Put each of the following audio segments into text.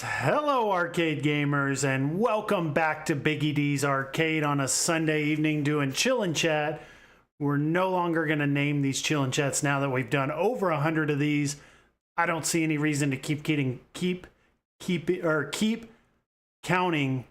Hello arcade gamers, and welcome back to Biggie D's Arcade on a Sunday evening doing chill and chat. We're no longer going to name these chill and chats now that we've done over 100 of these. I don't see any reason to keep counting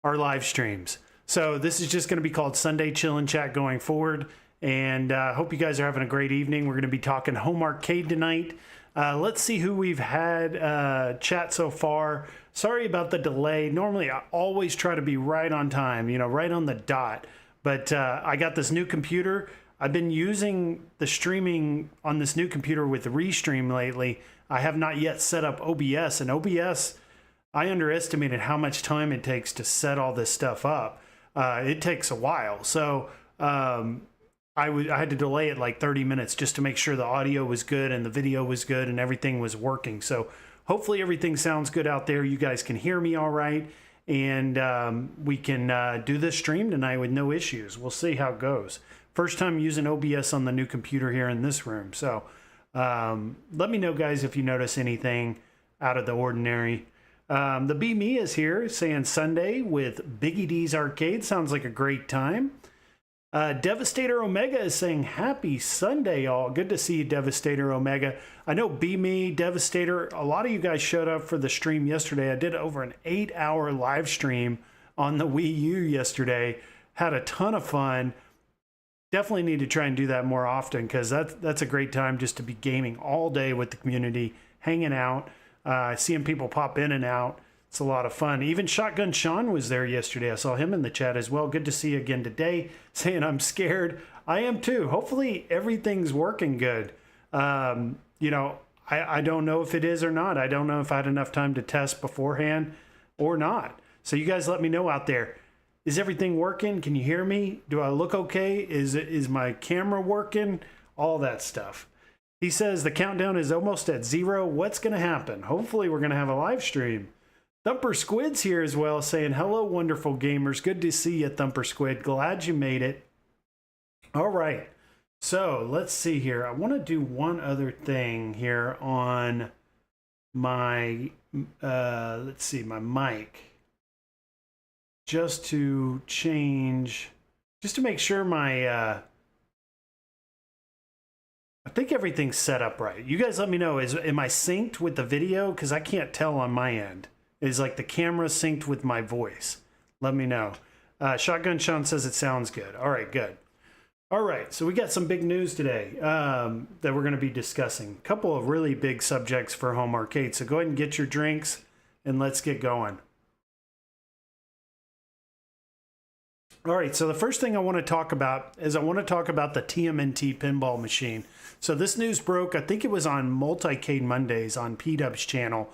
our live streams. So this is just going to be called Sunday Chill and Chat going forward, and hope you guys are having a great evening. We're going to be talking home arcade tonight. Let's see who we've had chat so far. Sorry about the delay. Normally, I always try to be right on time, you know, right on the dot. But I got this new computer. I've been using the streaming on this new computer with Restream lately. I have not yet set up OBS. And OBS, I underestimated how much time it takes to set all this stuff up. It takes a while. So I had to delay it like 30 minutes just to make sure the audio was good and the video was good and everything was working. So hopefully everything sounds good out there. You guys can hear me all right. And we can do this stream tonight with no issues. We'll see how it goes. First time using OBS on the new computer here in this room. So let me know, guys, if you notice anything out of the ordinary. The Be Me is here saying Sunday with Biggie D's Arcade. Sounds like a great time. Devastator Omega is saying happy Sunday, y'all. Good to see you, Devastator Omega. I know Be Me, Devastator, a lot of you guys showed up for the stream yesterday. I did over an 8-hour live stream on the Wii U yesterday. Had a ton of fun. Definitely need to try and do that more often, because that's a great time just to be gaming all day with the community, hanging out, seeing people pop in and out. It's a lot of fun. Even Shotgun Sean was there yesterday. I saw him in the chat as well. Good to see you again today. Saying I'm scared. I am too. Hopefully everything's working good. You know, I don't know if it is or not. I don't know if I had enough time to test beforehand or not. So you guys let me know out there. Is everything working? Can you hear me? Do I look okay? Is my camera working? All that stuff. He says the countdown is almost at 0. What's going to happen? Hopefully we're going to have a live stream. Thumper Squid's here as well, saying, hello, wonderful gamers. Good to see you, Thumper Squid. Glad you made it. All right. So let's see here. I want to do one other thing here on my, let's see, my mic. Just to change, just to make sure my, I think everything's set up right. You guys let me know, am I synced with the video? Because I can't tell on my end. Is like the camera synced with my voice? Let me know. Shotgun Sean says it sounds good. All right, good. All right, so we got some big news today that we're going to be discussing. A couple of really big subjects for home arcade. So go ahead and get your drinks and let's get going. All right, so the first thing I want to talk about is the TMNT Pinball machine. So this news broke, I think it was on Multicade Mondays on P-Dub's channel.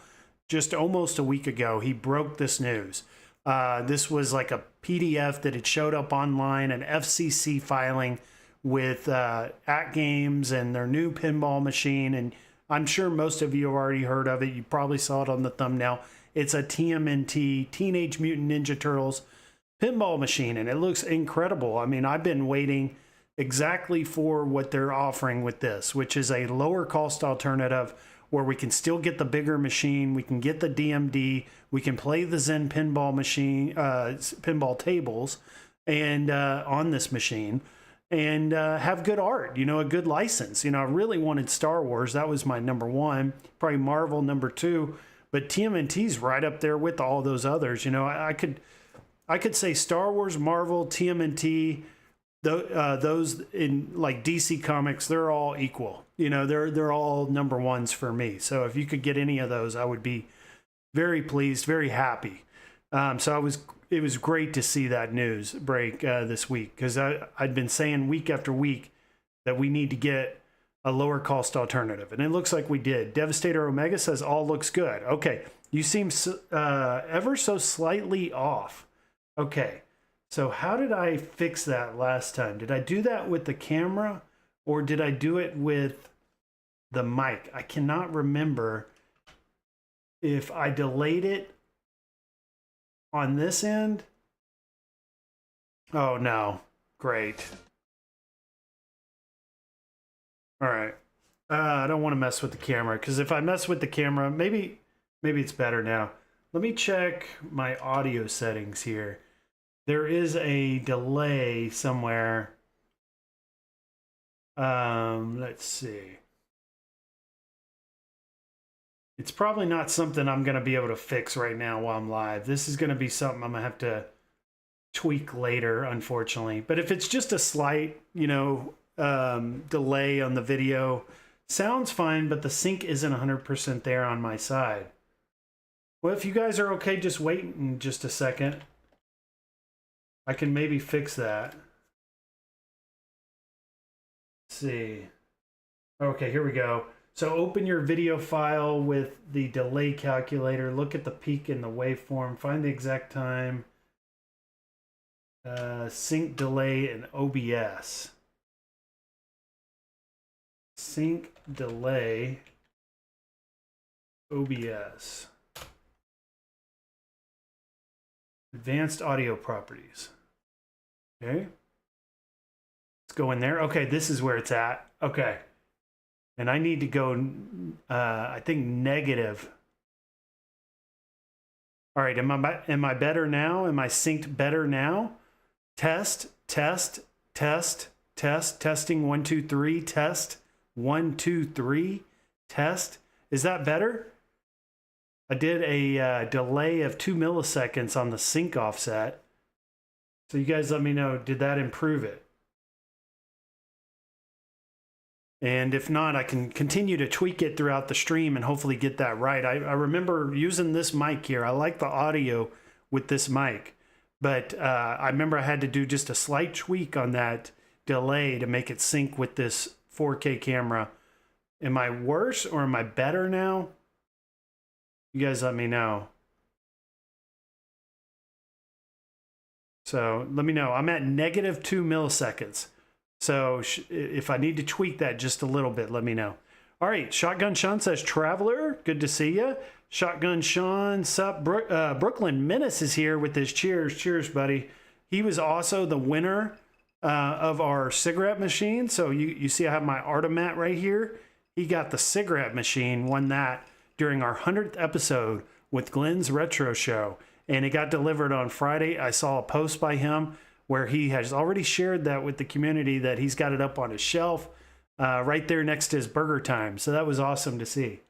Just almost a week ago, he broke this news. This was like a PDF that had showed up online, an FCC filing with AtGames and their new pinball machine. And I'm sure most of you have already heard of it. You probably saw it on the thumbnail. It's a TMNT, Teenage Mutant Ninja Turtles pinball machine, and it looks incredible. I mean, I've been waiting exactly for what they're offering with this, which is a lower cost alternative where we can still get the bigger machine, we can get the DMD, we can play the Zen pinball machine, pinball tables, and on this machine, and have good art, you know, a good license. You know, I really wanted Star Wars. That was my number one, probably Marvel number two, but TMNT's right up there with all those others. You know, I could say Star Wars, Marvel, TMNT, those in like DC Comics, they're all equal. You know, they're all number ones for me. So if you could get any of those, I would be very pleased, very happy. So it was great to see that news break this week, because I'd been saying week after week that we need to get a lower cost alternative, and it looks like we did. Devastator Omega says all looks good. Okay, you seem ever so slightly off. Okay, so how did I fix that last time? Did I do that with the camera, or did I do it with the mic? I cannot remember if I delayed it on this end. Oh no, great. All right. I don't want to mess with the camera, because if I mess with the camera, maybe it's better now. Let me check my audio settings here. There is a delay somewhere. Let's see. It's probably not something I'm going to be able to fix right now while I'm live. This is going to be something I'm going to have to tweak later, unfortunately. But if it's just a slight, you know, delay on the video, sounds fine, but the sync isn't 100% there on my side. Well, if you guys are okay, just wait in just a second. I can maybe fix that. Let's see. Okay, here we go. So open your video file with the delay calculator. Look at the peak in the waveform. Find the exact time. Sync delay in OBS. Sync delay OBS. Advanced audio properties. Okay. Let's go in there. Okay, this is where it's at. Okay. And I need to go, I think, negative. All right, am I better now? Am I synced better now? Test, test, test, test, testing, 1, 2, 3, test, 1, 2, 3, test. Is that better? I did a delay of 2 milliseconds on the sync offset. So you guys let me know, did that improve it? And if not, I can continue to tweak it throughout the stream and hopefully get that right. I remember using this mic here. I like the audio with this mic, but I remember I had to do just a slight tweak on that delay to make it sync with this 4K camera. Am I worse or am I better now? You guys let me know. So let me know. I'm at negative 2 milliseconds. So if I need to tweak that just a little bit, let me know. All right, Shotgun Sean says, Traveler, good to see you. Shotgun Sean, sup? Brooklyn Menace is here with his cheers. Cheers, buddy. He was also the winner of our cigarette machine. So you see I have my Artemat right here. He got the cigarette machine, won that during our 100th episode with Glenn's Retro Show. And it got delivered on Friday. I saw a post by him where he has already shared that with the community, that he's got it up on his shelf right there next to his Burger Time. So that was awesome to see.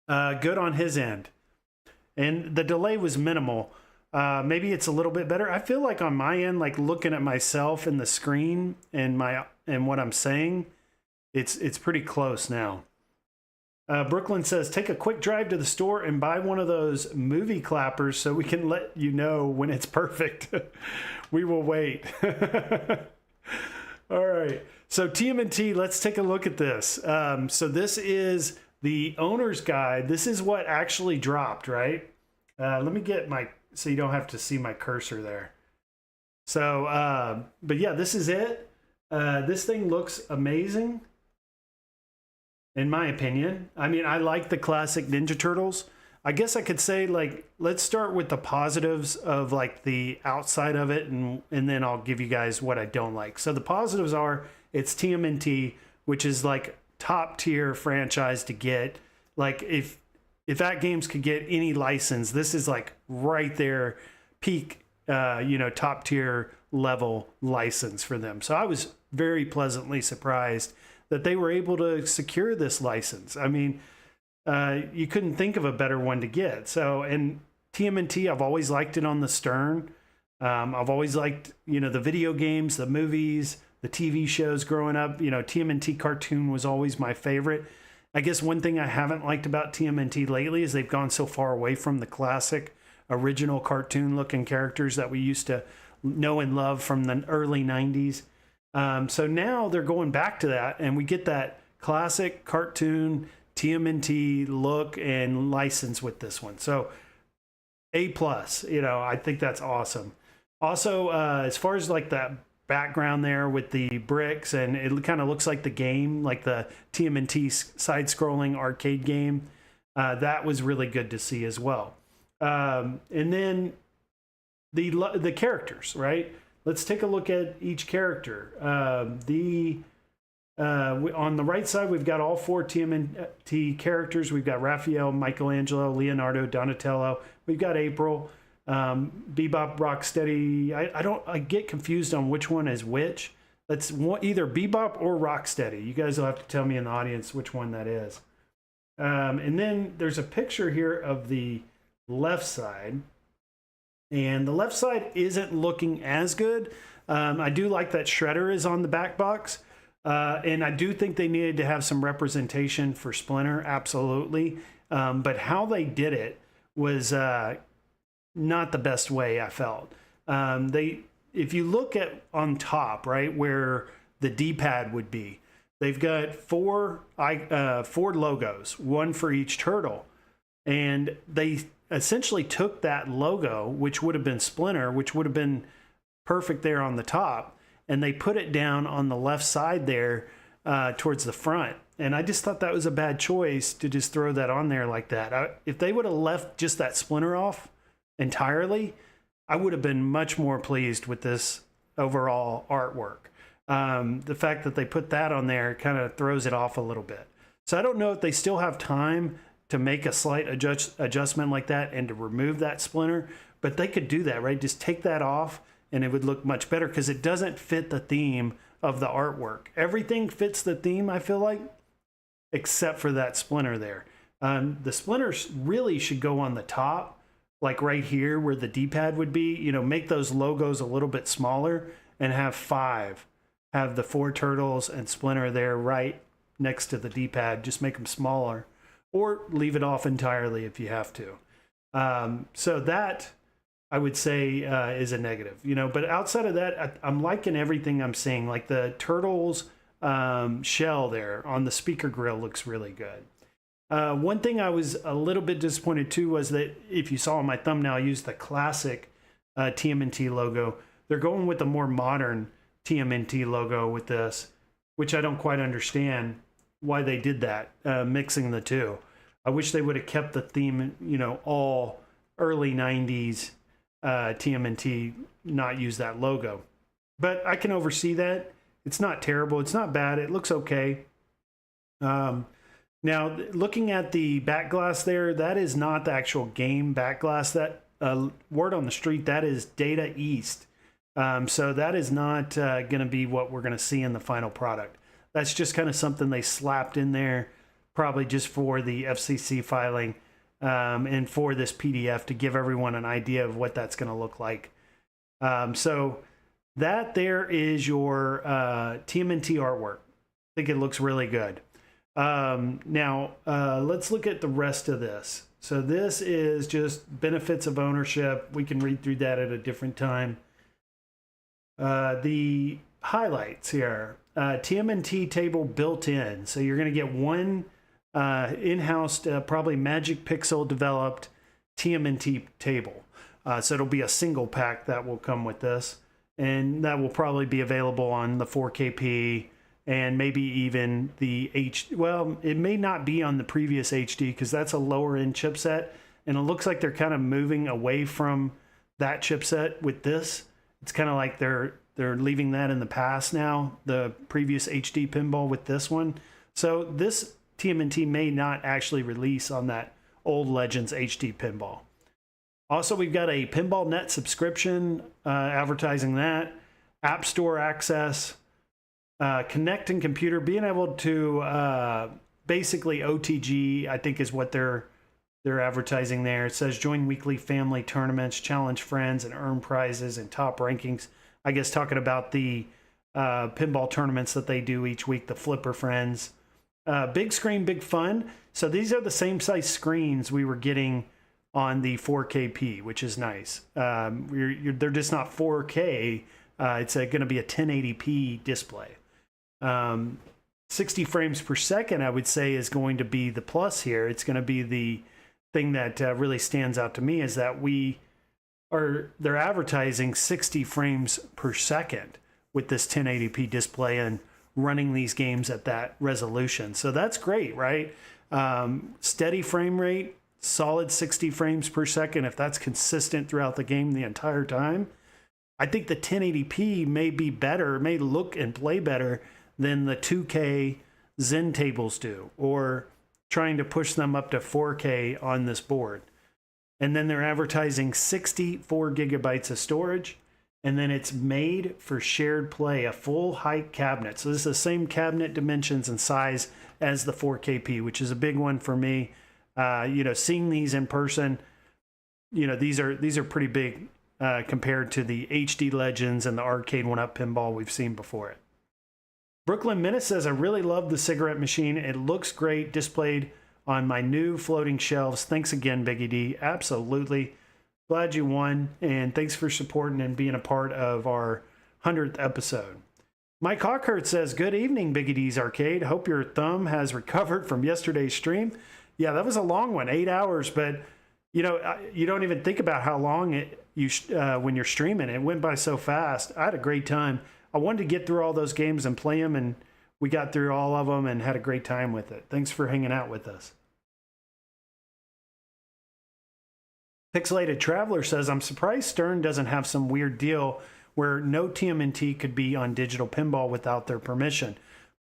Good on his end. And the delay was minimal. Maybe it's a little bit better. I feel like on my end, like looking at myself in the screen and what I'm saying, it's pretty close now. Brooklyn says, take a quick drive to the store and buy one of those movie clappers so we can let you know when it's perfect. We will wait. All right. So TMNT, let's take a look at this. So this is the owner's guide. This is what actually dropped, right? Let me get so you don't have to see my cursor there. So, but yeah, this is it. This thing looks amazing, in my opinion. I mean, I like the classic Ninja Turtles. I guess I could say, like, let's start with the positives of like the outside of it, and then I'll give you guys what I don't like. So the positives are it's TMNT, which is like top tier franchise to get. Like if AtGames could get any license, this is like right there, peak, top tier level license for them. So I was very pleasantly surprised that they were able to secure this license. I mean, you couldn't think of a better one to get. So, and TMNT, I've always liked it on the Stern. I've always liked, the video games, the movies, the TV shows growing up. TMNT cartoon was always my favorite. I guess one thing I haven't liked about TMNT lately is they've gone so far away from the classic original cartoon looking characters that we used to know and love from the early 90s. So now they're going back to that, and we get that classic cartoon TMNT look and license with this one. So A+, I think that's awesome. Also, as far as like that background there with the bricks, and it kind of looks like the game, like the TMNT side-scrolling arcade game, that was really good to see as well. And then the characters, right? Let's take a look at each character. On the right side, we've got all 4 TMNT characters. We've got Raphael, Michelangelo, Leonardo, Donatello. We've got April, Bebop, Rocksteady. I get confused on which one is which. That's either Bebop or Rocksteady. You guys will have to tell me in the audience which one that is. And then there's a picture here of the left side. And the left side isn't looking as good. I do like that Shredder is on the back box. And I do think they needed to have some representation for Splinter, absolutely. But how they did it was not the best way, I felt. If you look at on top, right, where the D-pad would be, they've got four logos, one for each turtle. And they essentially took that logo, which would have been Splinter, which would have been perfect there on the top, and they put it down on the left side there towards the front. And I just thought that was a bad choice to just throw that on there like that. If they would have left just that Splinter off entirely, I would have been much more pleased with this overall artwork. The fact that they put that on there kind of throws it off a little bit. So I don't know if they still have time to make a slight adjustment like that and to remove that Splinter, but they could do that, right? Just take that off and it would look much better because it doesn't fit the theme of the artwork. Everything fits the theme, I feel like, except for that Splinter there. The Splinters really should go on the top, like right here where the D-pad would be, make those logos a little bit smaller and have 5. Have the 4 turtles and Splinter there right next to the D-pad. Just make them smaller, or leave it off entirely if you have to. So that, I would say, is a negative. But outside of that, I'm liking everything I'm seeing. Like the turtles shell there on the speaker grill looks really good. One thing I was a little bit disappointed too was that if you saw in my thumbnail, I used the classic TMNT logo. They're going with a more modern TMNT logo with this, which I don't quite understand why they did that, mixing the two. I wish they would have kept the theme, all early 90s TMNT, not use that logo. But I can oversee that. It's not terrible. It's not bad. It looks okay. Now, looking at the back glass there, that is not the actual game back glass. That word on the street, that is Data East. So that is not going to be what we're going to see in the final product. That's just kind of something they slapped in there, probably just for the FCC filing and for this PDF to give everyone an idea of what that's going to look like. So that there is your TMNT artwork. I think it looks really good. Now, let's look at the rest of this. So this is just benefits of ownership. We can read through that at a different time. The highlights here. TMNT table built in. So you're going to get one in-house, probably Magic Pixel developed TMNT table. So it'll be a single pack that will come with this. And that will probably be available on the 4KP and maybe even the well, it may not be on the previous HD because that's a lower end chipset. and it looks like they're kind of moving away from that chipset with this. It's kind of like they're leaving that in the past now, the previous HD pinball with this one. So this TMNT may not actually release on that old Legends HD pinball. Also, we've got a Pinball Net subscription, advertising that, App Store access, connecting computer, being able to basically OTG, I think is what they're advertising there. It says join weekly family tournaments, challenge friends, and earn prizes and top rankings. I guess talking about the pinball tournaments that they do each week, the Flipper Friends. Big screen, big fun. So these are the same size screens we were getting on the 4KP, which is nice. They're just not 4K. It's going to be a 1080p display. 60 frames per second, I would say, is going to be the plus here. It's going to be the thing that really stands out to me, is that they're advertising 60 frames per second with this 1080p display and running these games at that resolution. So that's great, right? Steady frame rate, solid 60 frames per second. If that's consistent throughout the game the entire time, I think the 1080p may be better, may look and play better than the 2K Zen tables do, or trying to push them up to 4K on this board. And then they're advertising 64 gigabytes of storage, and then it's made for shared play, a full height cabinet. So this is the same cabinet dimensions and size as the 4KP, which is a big one for me. Seeing these in person, these are pretty big compared to the HD Legends and the arcade 1-up pinball we've seen before it. Brooklyn Menace says, I really love the cigarette machine. It looks great displayed on my new floating shelves. Thanks again, Biggie D. Absolutely. Glad you won, and thanks for supporting and being a part of our 100th episode. Mike Hawkhurt says, good evening, Biggie D's Arcade. Hope your thumb has recovered from yesterday's stream. Yeah, that was a long one, 8 hours, but you don't even think about how long when you're streaming. It went by so fast. I had a great time. I wanted to get through all those games and play them, and we got through all of them and had a great time with it. Thanks for hanging out with us. Pixelated Traveler says, I'm surprised Stern doesn't have some weird deal where no TMNT could be on digital pinball without their permission.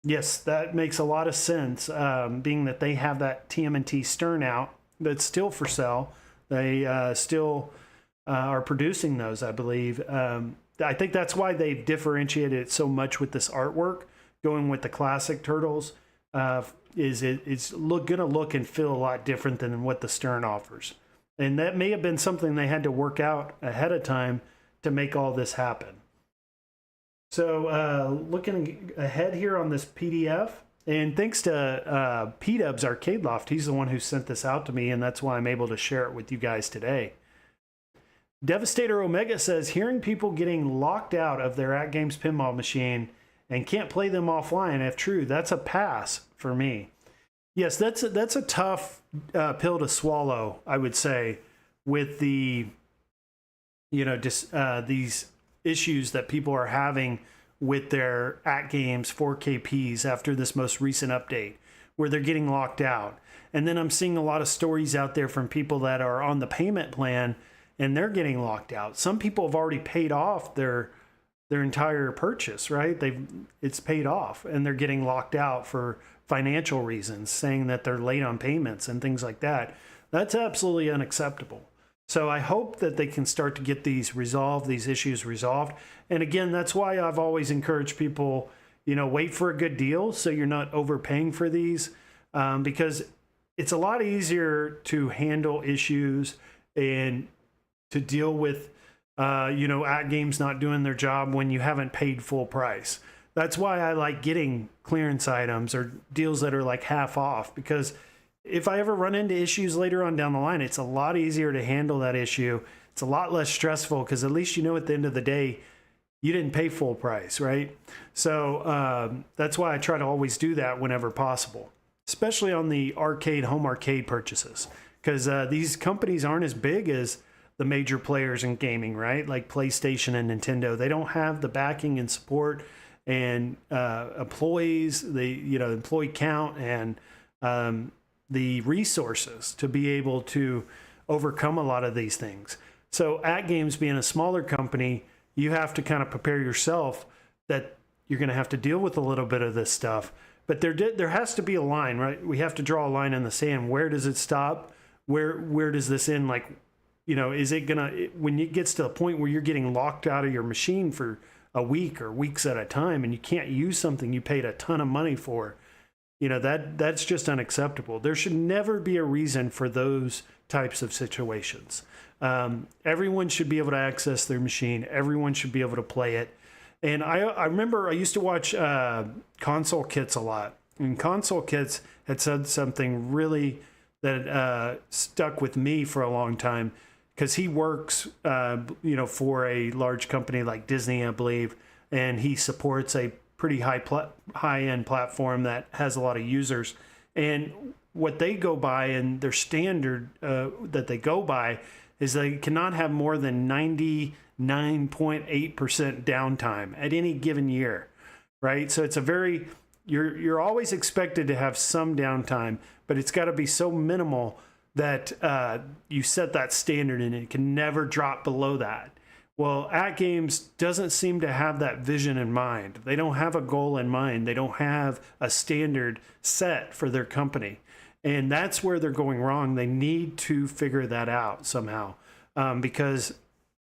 Yes, that makes a lot of sense, being that they have that TMNT Stern out that's still for sale. They still are producing those, I believe. I think that's why they've differentiated it so much with this artwork, going with the classic Turtles. It's going to look and feel a lot different than what the Stern offers. And that may have been something they had to work out ahead of time to make all this happen. So looking ahead here on this PDF, and thanks to P-Dub's Arcade Loft, he's the one who sent this out to me, and that's why I'm able to share it with you guys today. Devastator Omega says, hearing people getting locked out of their AtGames pinball machine and can't play them offline, if true, that's a pass for me. Yes, that's a tough pill to swallow, I would say, with the these issues that people are having with their AtGames 4KPs after this most recent update, where they're getting locked out. And then I'm seeing a lot of stories out there from people that are on the payment plan and they're getting locked out. Some people have already paid off their entire purchase, right? It's paid off, and they're getting locked out for financial reasons, saying that they're late on payments and things like that. That's absolutely unacceptable. So I hope that they can start to get these issues resolved. And again, that's why I've always encouraged people, wait for a good deal so you're not overpaying for these, because it's a lot easier to handle issues and to deal with, AtGames not doing their job when you haven't paid full price. That's why I like getting clearance items or deals that are like half off, because if I ever run into issues later on down the line, it's a lot easier to handle that issue. It's a lot less stressful because at least at the end of the day, you didn't pay full price, right? So that's why I try to always do that whenever possible, especially on the home arcade purchases, because these companies aren't as big as the major players in gaming, right? Like PlayStation and Nintendo. They don't have the backing and support and employees, the employee count and the resources to be able to overcome a lot of these things. So AtGames being a smaller company, you have to kind of prepare yourself that you're going to have to deal with a little bit of this stuff. But there has to be a line, right? We have to draw a line in the sand. Where does it stop? Where does this end? Like, is it going to, when it gets to a point where you're getting locked out of your machine for a week or weeks at a time and you can't use something you paid a ton of money for, that's just unacceptable. There should never be a reason for those types of situations. Everyone should be able to access their machine. Everyone should be able to play it. And I remember I used to watch Console Kits a lot. And Console Kits had said something really that stuck with me for a long time, because he works, for a large company like Disney, I believe, and he supports a pretty high-end platform that has a lot of users. And what they go by and their standard that they go by is they cannot have more than 99.8% downtime at any given year, right? So it's you're always expected to have some downtime, but it's got to be so minimal that you set that standard and it can never drop below that. Well, AtGames doesn't seem to have that vision in mind. They don't have a goal in mind. They don't have a standard set for their company. And that's where they're going wrong. They need to figure that out somehow, because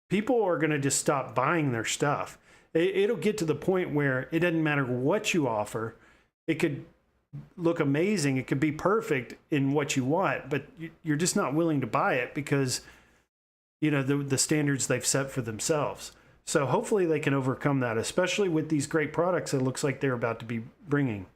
people are going to just stop buying their stuff. It'll get to the point where it doesn't matter what you offer. It could look amazing. It could be perfect in what you want, but you're just not willing to buy it because, the standards they've set for themselves. So hopefully they can overcome that, especially with these great products it looks like they're about to be bringing.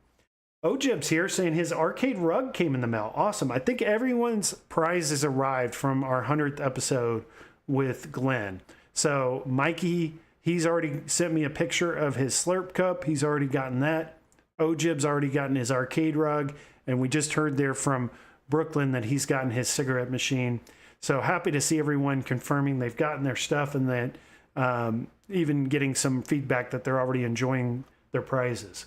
Ojib's here saying his arcade rug came in the mail. Awesome. I think everyone's prizes arrived from our 100th episode with Glenn. So Mikey, he's already sent me a picture of his Slurp cup. He's already gotten that. Ojib's already gotten his arcade rug. And we just heard there from Brooklyn that he's gotten his cigarette machine. So happy to see everyone confirming they've gotten their stuff, and that even getting some feedback that they're already enjoying their prizes.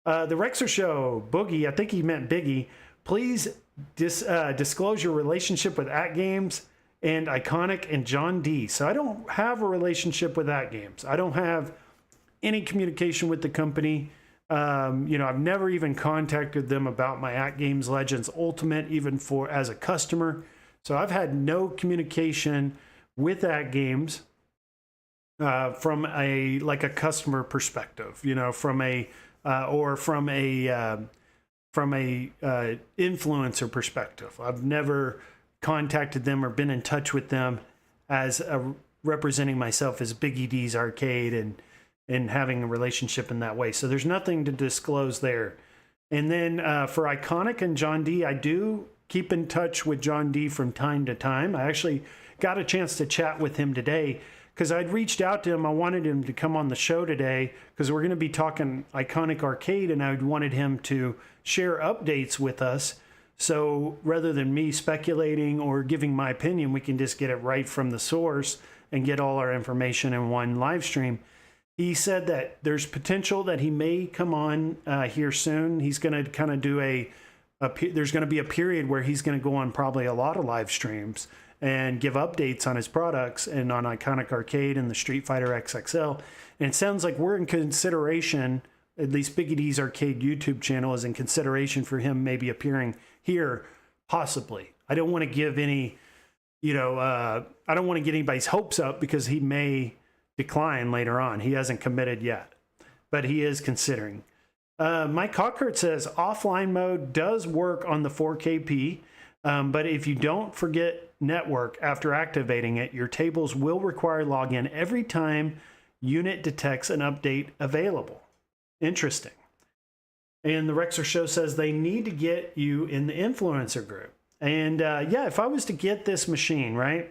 The Rexer Show, Boogie, I think he meant Biggie. Please disclose your relationship with AtGames and Iconic and John D. So I don't have a relationship with AtGames. I don't have any communication with the company. I've never even contacted them about my AtGames Legends Ultimate, even as a customer. So I've had no communication with AtGames from a customer perspective, from a influencer perspective. I've never contacted them or been in touch with them as representing myself as Biggie D's Arcade and having a relationship in that way. So there's nothing to disclose there. And then for Iconic and John D, I do keep in touch with John D from time to time. I actually got a chance to chat with him today because I'd reached out to him. I wanted him to come on the show today because we're going to be talking Iconic Arcade, and I wanted him to share updates with us. So rather than me speculating or giving my opinion, we can just get it right from the source and get all our information in one live stream. He said that there's potential that he may come on here soon. He's going to kind of do there's going to be a period where he's going to go on probably a lot of live streams and give updates on his products and on Iconic Arcade and the Street Fighter XXL. And it sounds like we're in consideration, at least Biggie D's Arcade YouTube channel is in consideration for him maybe appearing here, possibly. I don't want to give any, I don't want to get anybody's hopes up because he may decline later on. He hasn't committed yet, but he is considering. Mike Hawkert says offline mode does work on the 4KP, but if you don't forget network after activating it, your tables will require login every time unit detects an update available. Interesting. And the Rexer Show says they need to get you in the influencer group. And yeah, if I was to get this machine, right,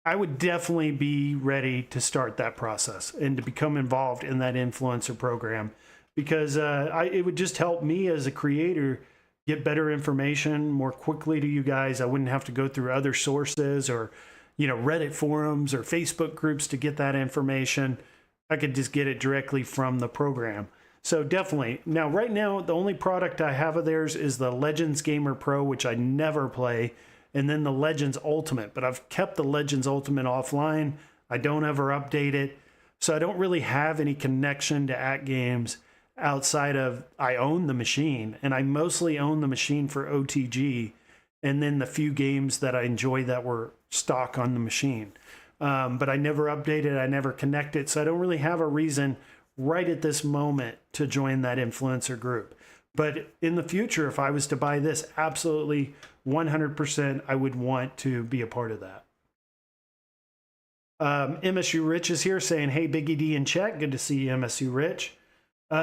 I would definitely be ready to start that process and to become involved in that influencer program, because it would just help me as a creator get better information more quickly to you guys. I wouldn't have to go through other sources or, Reddit forums or Facebook groups to get that information. I could just get it directly from the program. So definitely. Now, right now, the only product I have of theirs is the Legends Gamer Pro, which I never play. and then the Legends Ultimate. But I've kept the Legends Ultimate offline. I don't ever update it. So I don't really have any connection to AtGames outside of I own the machine, and I mostly own the machine for OTG and then the few games that I enjoy that were stock on the machine. But I never updated, I never connected, so I don't really have a reason right at this moment to join that influencer group. But in the future, if I was to buy this, absolutely 100% I would want to be a part of that. MSU Rich is here saying, hey, Biggie D in chat. Good to see you, MSU Rich.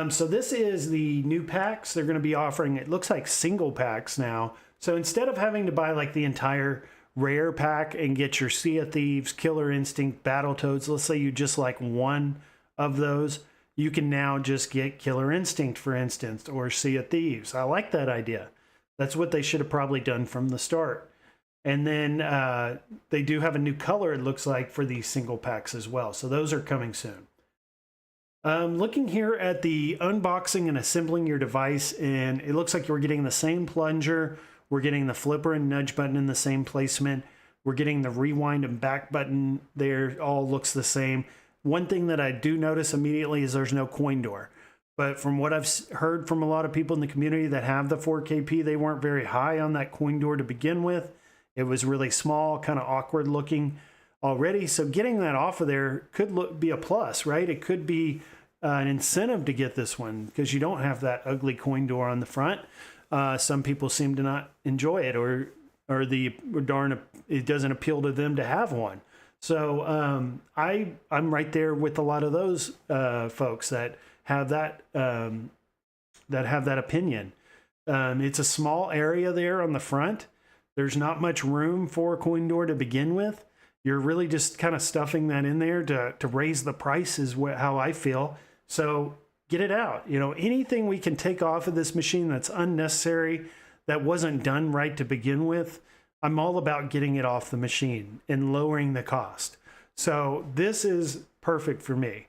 So this is the new packs. They're going to be offering, it looks like single packs now. So instead of having to buy like the entire rare pack and get your Sea of Thieves, Killer Instinct, Battletoads, let's say you just like one of those, you can now just get Killer Instinct, for instance, or Sea of Thieves. I like that idea. That's what they should have probably done from the start. And then they do have a new color, it looks like, for these single packs as well. So those are coming soon. Looking here at the unboxing and assembling your device, and it looks like we're getting the same plunger. We're getting the flipper and nudge button in the same placement. We're getting the rewind and back button there. All looks the same. One thing that I do notice immediately is there's no coin door. But from what I've heard from a lot of people in the community that have the 4KP, they weren't very high on that coin door to begin with. It was really small, kind of awkward looking already. So getting that off of there could be a plus, right? It could be an incentive to get this one because you don't have that ugly coin door on the front. Some people seem to not enjoy it, or it doesn't appeal to them to have one. So I'm right there with a lot of those folks that have that opinion. It's a small area there on the front. There's not much room for a coin door to begin with. You're really just kind of stuffing that in there to raise the price is how I feel. So get it out. You know, anything we can take off of this machine that's unnecessary, that wasn't done right to begin with, I'm all about getting it off the machine and lowering the cost. So this is perfect for me.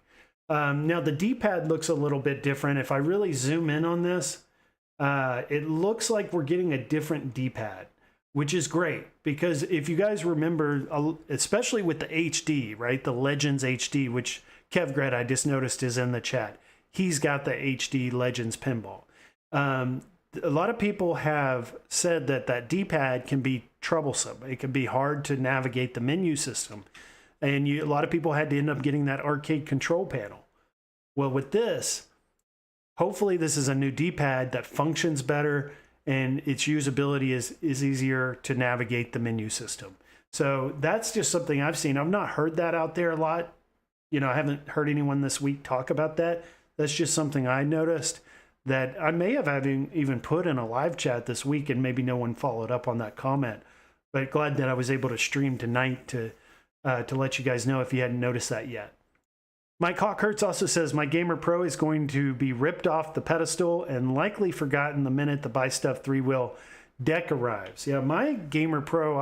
Now the D-pad looks a little bit different. If I really zoom in on this, it looks like we're getting a different D-pad, which is great because if you guys remember, especially with the HD, right? The Legends HD, which Kevgred, I just noticed, is in the chat. He's got the HD Legends Pinball. A lot of people have said that D-pad can be troublesome. It can be hard to navigate the menu system. And a lot of people had to end up getting that arcade control panel. Well, with this, hopefully this is a new D-pad that functions better and its usability is easier to navigate the menu system. So that's just something I've seen. I've not heard that out there a lot. You know, I haven't heard anyone this week talk about that. That's just something I noticed that I may have even put in a live chat this week and maybe no one followed up on that comment. But glad that I was able to stream tonight to let you guys know if you hadn't noticed that yet. Mike Hawkhurts also says, my Gamer Pro is going to be ripped off the pedestal and likely forgotten the minute the Buy Stuff 3-wheel deck arrives. Yeah, my Gamer Pro,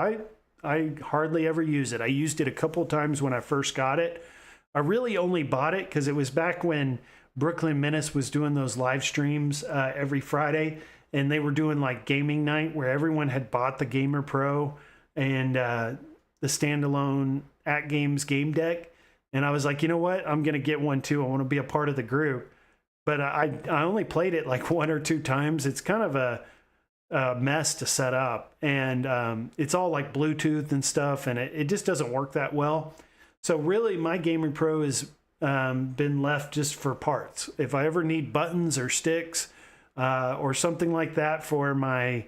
I hardly ever use it. I used it a couple times when I first got it. I really only bought it because it was back when Brooklyn Menace was doing those live streams every Friday, and they were doing like gaming night where everyone had bought the Gamer Pro and the standalone AtGames game deck. And I was like, you know what? I'm going to get one too. I want to be a part of the group. But I only played it like 1 or 2 times. It's kind of a mess to set up. And it's all like Bluetooth and stuff. And it just doesn't work that well. So really, my Gaming Pro has been left just for parts. If I ever need buttons or sticks or something like that for my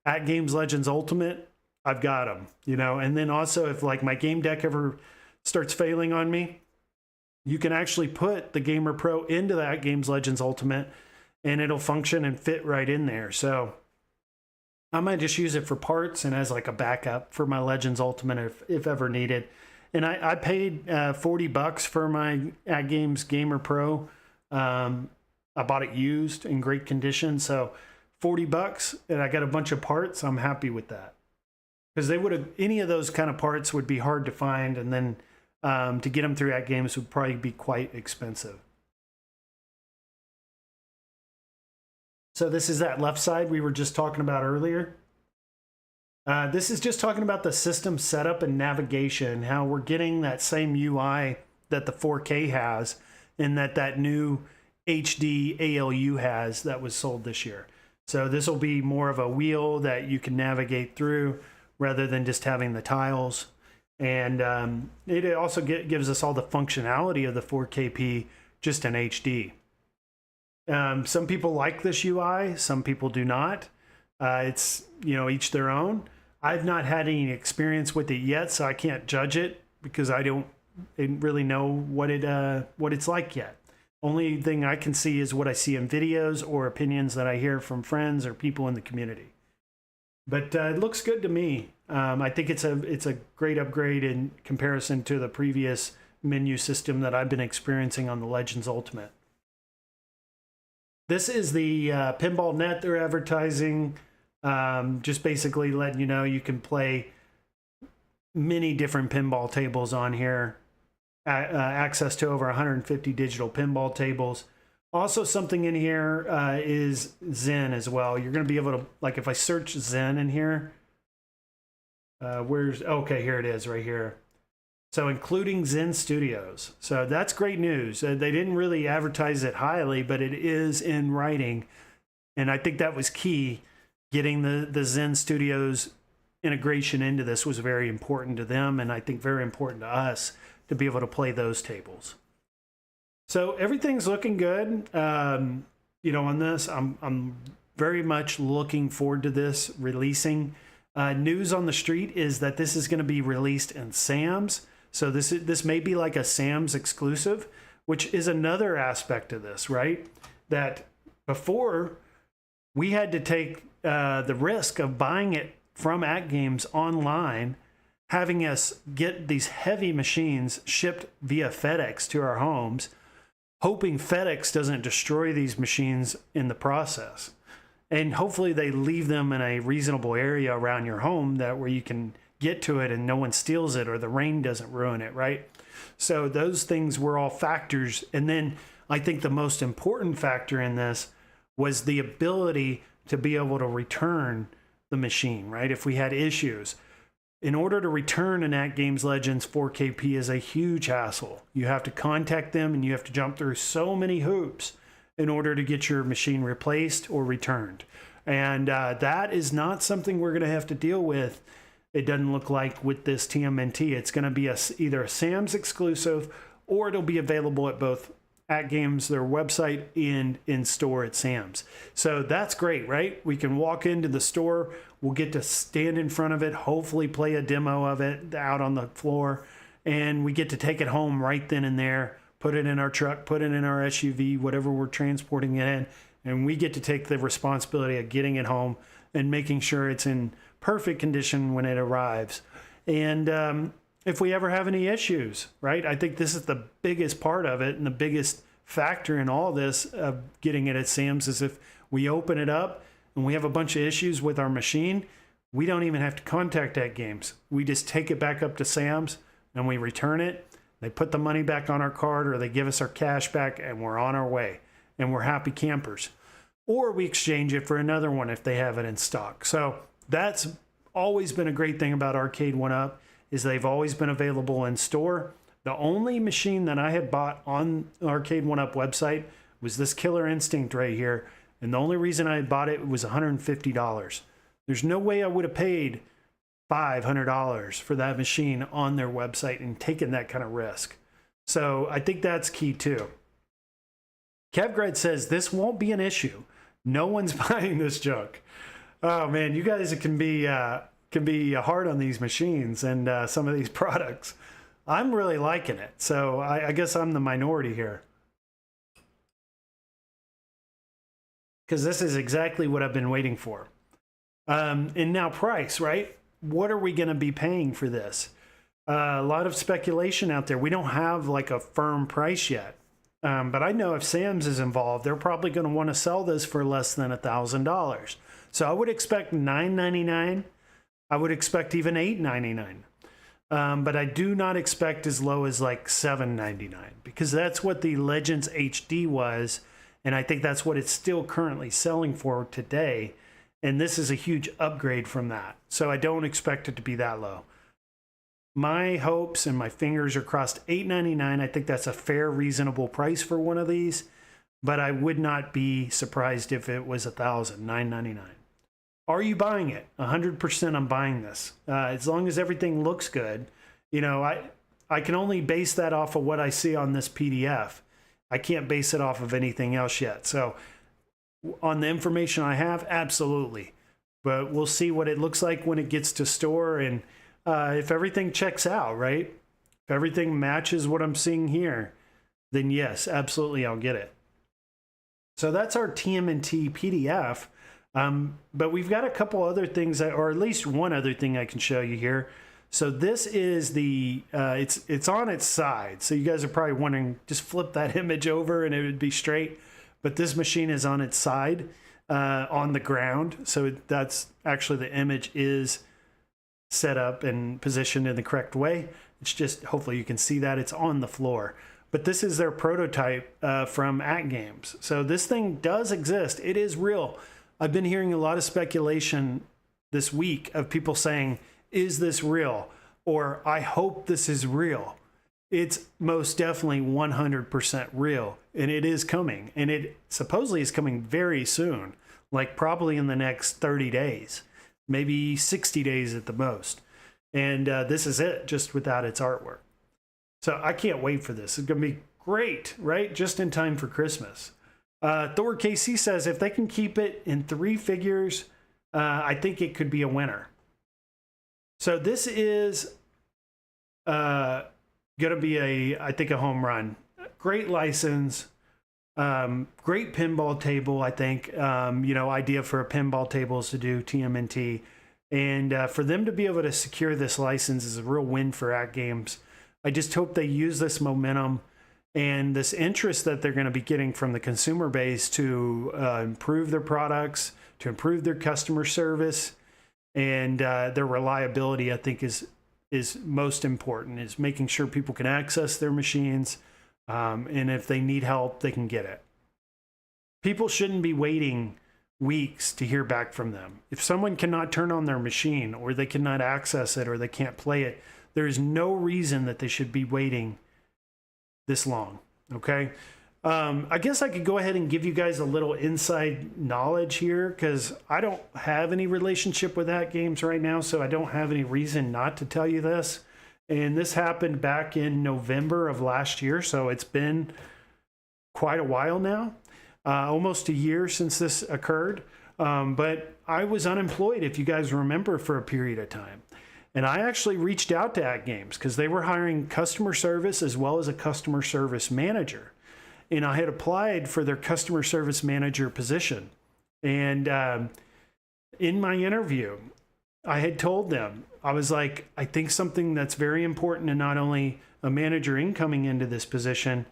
AtGames Legends Ultimate, I've got them. You know, and then also if like my game deck ever starts failing on me, you can actually put the Gamer Pro into that AtGames Legends Ultimate and it'll function and fit right in there. So I might just use it for parts and as like a backup for my Legends Ultimate if ever needed. And I paid $40 for my AtGames Gamer Pro. I bought it used in great condition. So $40 and I got a bunch of parts. I'm happy with that. Because any of those kind of parts would be hard to find, and then to get them through AtGames would probably be quite expensive. So this is that left side we were just talking about earlier. This is just talking about the system setup and navigation, how we're getting that same UI that the 4K has, and that new HD ALU has that was sold this year. So this will be more of a wheel that you can navigate through rather than just having the tiles. And it also gives us all the functionality of the 4KP just in HD. Some people like this UI, some people do not. It's, you know, each their own. I've not had any experience with it yet, so I can't judge it because I don't really know what it's like yet. Only thing I can see is what I see in videos or opinions that I hear from friends or people in the community. But it looks good to me. I think it's a great upgrade in comparison to the previous menu system that I've been experiencing on the Legends Ultimate. This is the pinball net they're advertising. Just basically letting you know you can play many different pinball tables on here. Access to over 150 digital pinball tables. Also something in here is Zen as well. You're going to be able to, like if I search Zen in here, okay, here it is right here. So including Zen Studios. So that's great news. They didn't really advertise it highly, but it is in writing. And I think that was key. Getting the Zen Studios integration into this was very important to them, and I think very important to us to be able to play those tables. So everything's looking good. You know, on this, I'm very much looking forward to this releasing. News on the street is that this is going to be released in Sam's. So this may be like a Sam's exclusive, which is another aspect of this, right? That before we had to take the risk of buying it from AtGames online, having us get these heavy machines shipped via FedEx to our homes, hoping FedEx doesn't destroy these machines in the process. And hopefully they leave them in a reasonable area around your home that where you can get to it and no one steals it or the rain doesn't ruin it, right? So those things were all factors. And then I think the most important factor in this was the ability to be able to return the machine, right? If we had issues. In order to return an AtGames Legends 4KP is a huge hassle. You have to contact them and you have to jump through so many hoops in order to get your machine replaced or returned. And that is not something we're going to have to deal with. It doesn't look like with this TMNT. It's going to be either a Sam's exclusive or it'll be available at both AtGames, their website, and in store at Sam's. So that's great, right? We can walk into the store. We'll get to stand in front of it, hopefully play a demo of it out on the floor, and we get to take it home right then and there, put it in our truck, put it in our SUV, whatever we're transporting it in, and we get to take the responsibility of getting it home and making sure it's in perfect condition when it arrives. And if we ever have any issues, right? I think this is the biggest part of it, and the biggest factor in all this of getting it at Sam's is if we open it up and we have a bunch of issues with our machine, we don't even have to contact AtGames. We just take it back up to Sam's and we return it. They put the money back on our card or they give us our cash back and we're on our way and we're happy campers. Or we exchange it for another one if they have it in stock. So that's always been a great thing about Arcade1Up is they've always been available in store. The only machine that I had bought on the Arcade1Up website was this Killer Instinct right here. And the only reason I had bought it was $150. There's no way I would have paid $500 for that machine on their website and taken that kind of risk. So I think that's key too. KevGred says this won't be an issue. No one's buying this junk. Oh man, you guys can be hard on these machines and some of these products. I'm really liking it. So I guess I'm the minority here. Because this is exactly what I've been waiting for. And now price, right? What are we going to be paying for this? A lot of speculation out there. We don't have like a firm price yet. But I know if Sam's is involved, they're probably going to want to sell this for less than $1,000. So I would expect $9.99. I would expect even $8.99. But I do not expect as low as like $7.99 because that's what the Legends HD was. And I think that's what it's still currently selling for today. And this is a huge upgrade from that. So I don't expect it to be that low. My hopes and my fingers are crossed. $8.99. I think that's a fair, reasonable price for one of these, but I would not be surprised if it was $1,000, $9.99. Are you buying it? 100% I'm buying this. As long as everything looks good. You know, I can only base that off of what I see on this PDF. I can't base it off of anything else yet. So on the information I have, absolutely. But we'll see what it looks like when it gets to store, and if everything checks out, right? If everything matches what I'm seeing here, then yes, absolutely, I'll get it. So that's our TMNT PDF. But we've got a couple other things, or at least one other thing I can show you here. So this is the, it's on its side. So you guys are probably wondering, just flip that image over and it would be straight. But this machine is on its side, on the ground. So that's actually, the image is set up and positioned in the correct way. It's just, hopefully you can see that it's on the floor. But this is their prototype from AtGames. So this thing does exist. It is real. I've been hearing a lot of speculation this week of people saying, is this real? Or I hope this is real. It's most definitely 100% real, and it is coming. And it supposedly is coming very soon, like probably in the next 30 days, maybe 60 days at the most. And this is it, just without its artwork. So I can't wait for this. It's going to be great, right? Just in time for Christmas. Thor KC says if they can keep it in 3 figures, I think it could be a winner. So this is going to be I think a home run. Great license, great pinball table. I think you know, idea for a pinball table is to do TMNT, and for them to be able to secure this license is a real win for AtGames. I just hope they use this momentum and this interest that they're going to be getting from the consumer base to improve their products, to improve their customer service, and their reliability, I think is most important, is making sure people can access their machines, and if they need help, they can get it. People shouldn't be waiting weeks to hear back from them. If someone cannot turn on their machine, or they cannot access it, or they can't play it, there is no reason that they should be waiting this long, okay? I guess I could go ahead and give you guys a little inside knowledge here, because I don't have any relationship with AtGames right now, so I don't have any reason not to tell you this. And this happened back in November of last year, so it's been quite a while now, almost a year since this occurred. But I was unemployed, if you guys remember, for a period of time. And I actually reached out to AtGames because they were hiring customer service as well as a customer service manager. And I had applied for their customer service manager position. And in my interview, I had told them, I was like, I think something that's very important, and not only a manager incoming into this position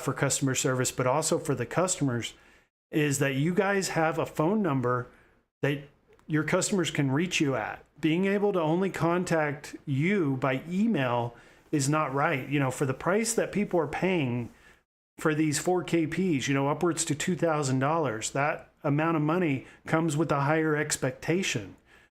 for customer service, but also for the customers, is that you guys have a phone number that your customers can reach you at. Being able to only contact you by email is not right. You know, for the price that people are paying for these 4KPs, you know, upwards to $2,000, that amount of money comes with a higher expectation.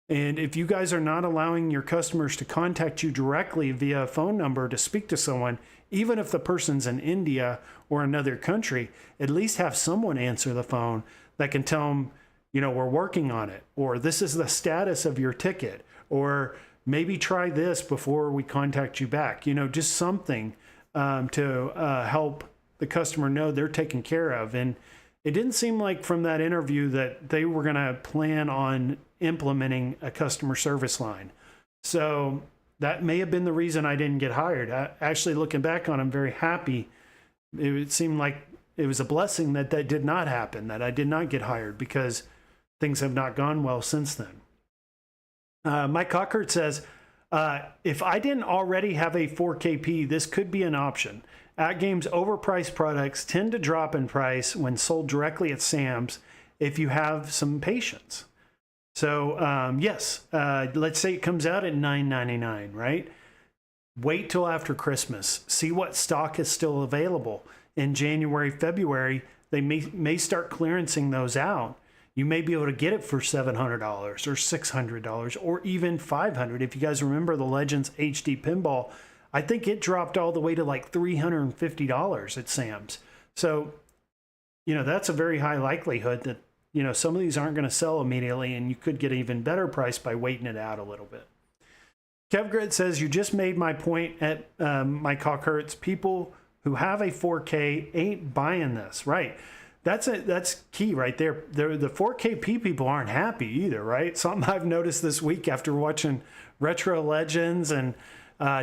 And if you guys are not allowing your customers to contact you directly via a phone number to speak to someone, even if the person's in India or another country, at least have someone answer the phone that can tell them, you know, we're working on it, or this is the status of your ticket, or maybe try this before we contact you back. You know, just something to help the customer know they're taken care of. And it didn't seem like from that interview that they were going to plan on implementing a customer service line. So that may have been the reason I didn't get hired. Actually, looking back on it, I'm very happy. It seemed like it was a blessing that that did not happen, that I did not get hired, because things have not gone well since then. Mike Cockert says, if I didn't already have a 4KP, this could be an option. AtGames overpriced products tend to drop in price when sold directly at Sam's if you have some patience. So yes, let's say it comes out at $9.99, right? Wait till after Christmas. See what stock is still available. In January, February, they may start clearancing those out. you may be able to get it for $700 or $600 or even $500. If you guys remember the Legends HD Pinball, I think it dropped all the way to like $350 at Sam's. So, you know, that's a very high likelihood that, you know, some of these aren't going to sell immediately, and you could get an even better price by waiting it out a little bit. KevGrid says, you just made my point at my cock hurts. People who have a 4K ain't buying this, right? That's key right there. The 4KP people aren't happy either, right? Something I've noticed this week after watching Retro Legends and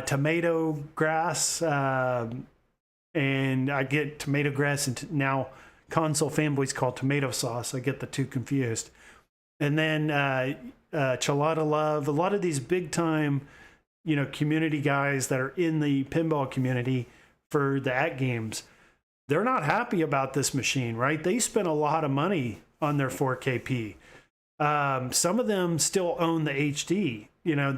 Tomato Grass, and I get Tomato Grass and now Console Fanboys call Tomato Sauce. I get the two confused. And then Chalada Love, a lot of these big time, you know, community guys that are in the pinball community for the AtGames, they're not happy about this machine, right? They spent a lot of money on their 4KP. Some of them still own the HD. You know,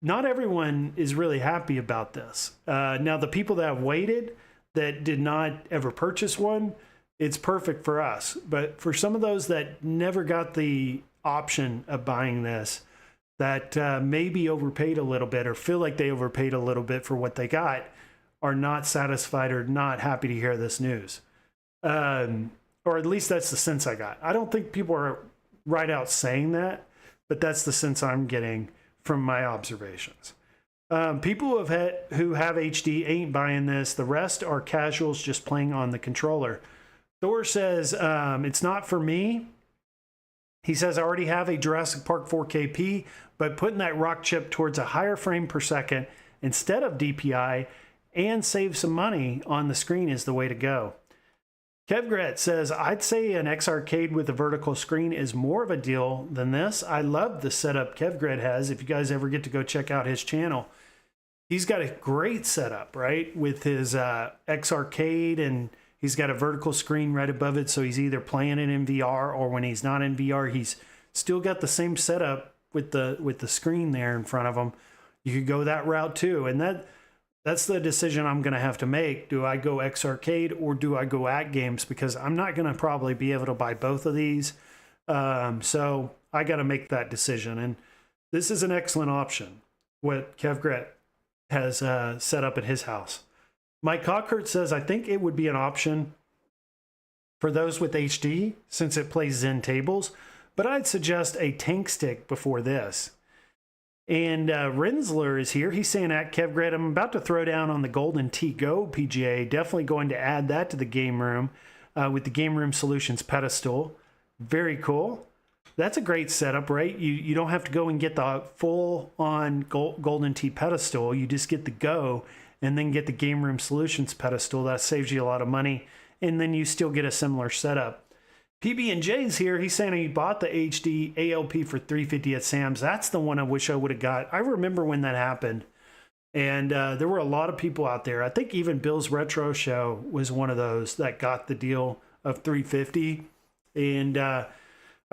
not everyone is really happy about this. Now, the people that have waited, that did not ever purchase one, it's perfect for us. But for some of those that never got the option of buying this, that maybe overpaid a little bit or feel like they overpaid a little bit for what they got, are not satisfied or not happy to hear this news. Or at least that's the sense I got. I don't think people are right out saying that, but that's the sense I'm getting from my observations. People who have HD ain't buying this. The rest are casuals just playing on the controller. Thor says, it's not for me. He says, I already have a Jurassic Park 4KP, but putting that rock chip towards a higher frame per second instead of DPI and save some money on the screen is the way to go. KevGret says, I'd say an X Arcade with a vertical screen is more of a deal than this. I love the setup KevGret has. If you guys ever get to go check out his channel, he's got a great setup, right? With his X Arcade, and he's got a vertical screen right above it. So he's either playing it in VR, or when he's not in VR, he's still got the same setup with the screen there in front of him. You could go that route too. And that's the decision I'm going to have to make. Do I go X Arcade or do I go AtGames? Because I'm not going to probably be able to buy both of these. So I got to make that decision. And this is an excellent option, what KevGret has set up at his house. Mike Cockert says, I think it would be an option for those with HD since it plays Zen tables, but I'd suggest a tank stick before this. And Rensler is here. He's saying, at KevGret, I'm about to throw down on the Golden Tee Go PGA. Definitely going to add that to the game room with the Game Room Solutions pedestal. Very cool. That's a great setup, right? You don't have to go and get the full-on Golden Tee pedestal. You just get the Go and then get the Game Room Solutions pedestal. That saves you a lot of money. And then you still get a similar setup. PB&J's here. He's saying he bought the HD ALP for $350 at Sam's. That's the one I wish I would have got. I remember when that happened. And there were a lot of people out there. I think even Bill's Retro Show was one of those that got the deal of $350. And I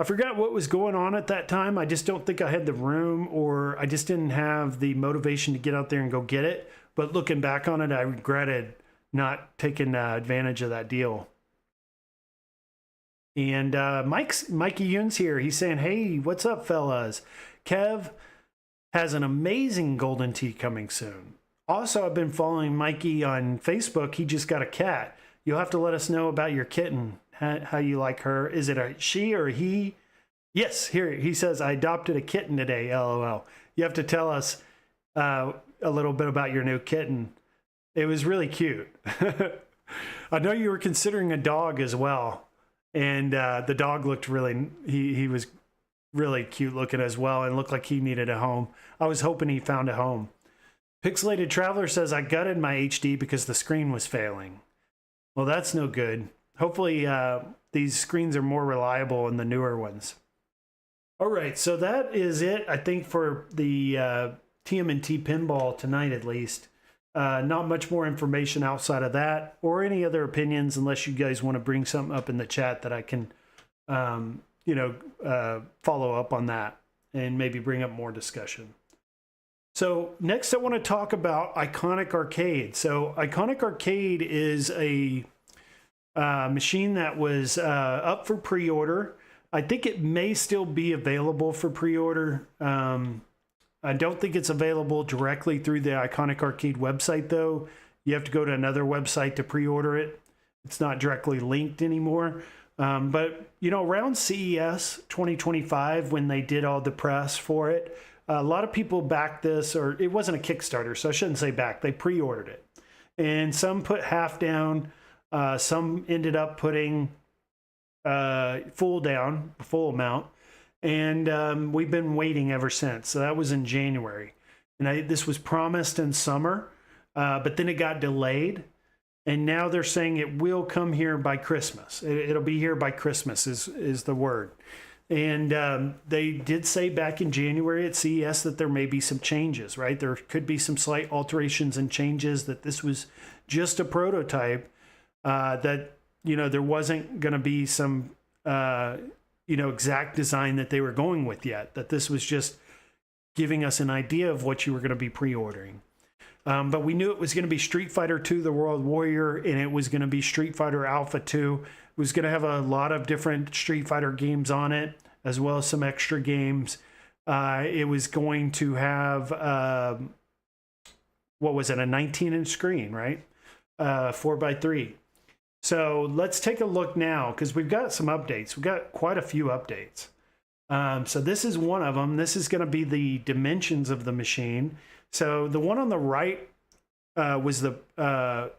forgot what was going on at that time. I just don't think I had the room, or I just didn't have the motivation to get out there and go get it. But looking back on it, I regretted not taking advantage of that deal. And Mikey Yoon's here. He's saying, hey, what's up, fellas? Kev has an amazing Golden Tee coming soon. Also, I've been following Mikey on Facebook. He just got a cat. You'll have to let us know about your kitten, how you like her. Is it a she or a he? Yes, here he says, I adopted a kitten today, LOL. You have to tell us a little bit about your new kitten. It was really cute. I know you were considering a dog as well. And the dog looked really, he was really cute looking as well, and looked like he needed a home. I was hoping he found a home. Pixelated Traveler says, I gutted my HD because the screen was failing. Well, that's no good. Hopefully these screens are more reliable than the newer ones. All right, so that is it, I think, for the TMNT Pinball tonight, at least. Not much more information outside of that, or any other opinions, unless you guys want to bring something up in the chat that I can, follow up on that and maybe bring up more discussion. So next I want to talk about Iconic Arcade. So Iconic Arcade is a machine that was up for pre-order. I think it may still be available for pre-order. I don't think it's available directly through the Iconic Arcade website, though. You have to go to another website to pre-order it. It's not directly linked anymore. But, you know, around CES 2025, when they did all the press for it, a lot of people backed this, or it wasn't a Kickstarter, so I shouldn't say back. They pre-ordered it. And some put half down. Some ended up putting full down, full amount. And we've been waiting ever since. So that was in January. And this was promised in summer, but then it got delayed. And now they're saying it will come here by Christmas. It'll be here by Christmas is the word. And they did say back in January at CES that there may be some changes, right? There could be some slight alterations and changes, that this was just a prototype, that, you know, there wasn't going to be some, you know, exact design that they were going with yet, that this was just giving us an idea of what you were going to be pre-ordering. But we knew it was going to be Street Fighter 2, The World Warrior, and it was going to be Street Fighter Alpha 2. It was going to have a lot of different Street Fighter games on it, as well as some extra games. It was going to have, what was it, a 19-inch screen, right? 4x3. So let's take a look now, because we've got some updates. We've got quite a few updates. So this is one of them. This is going to be the dimensions of the machine. So the one on the right was the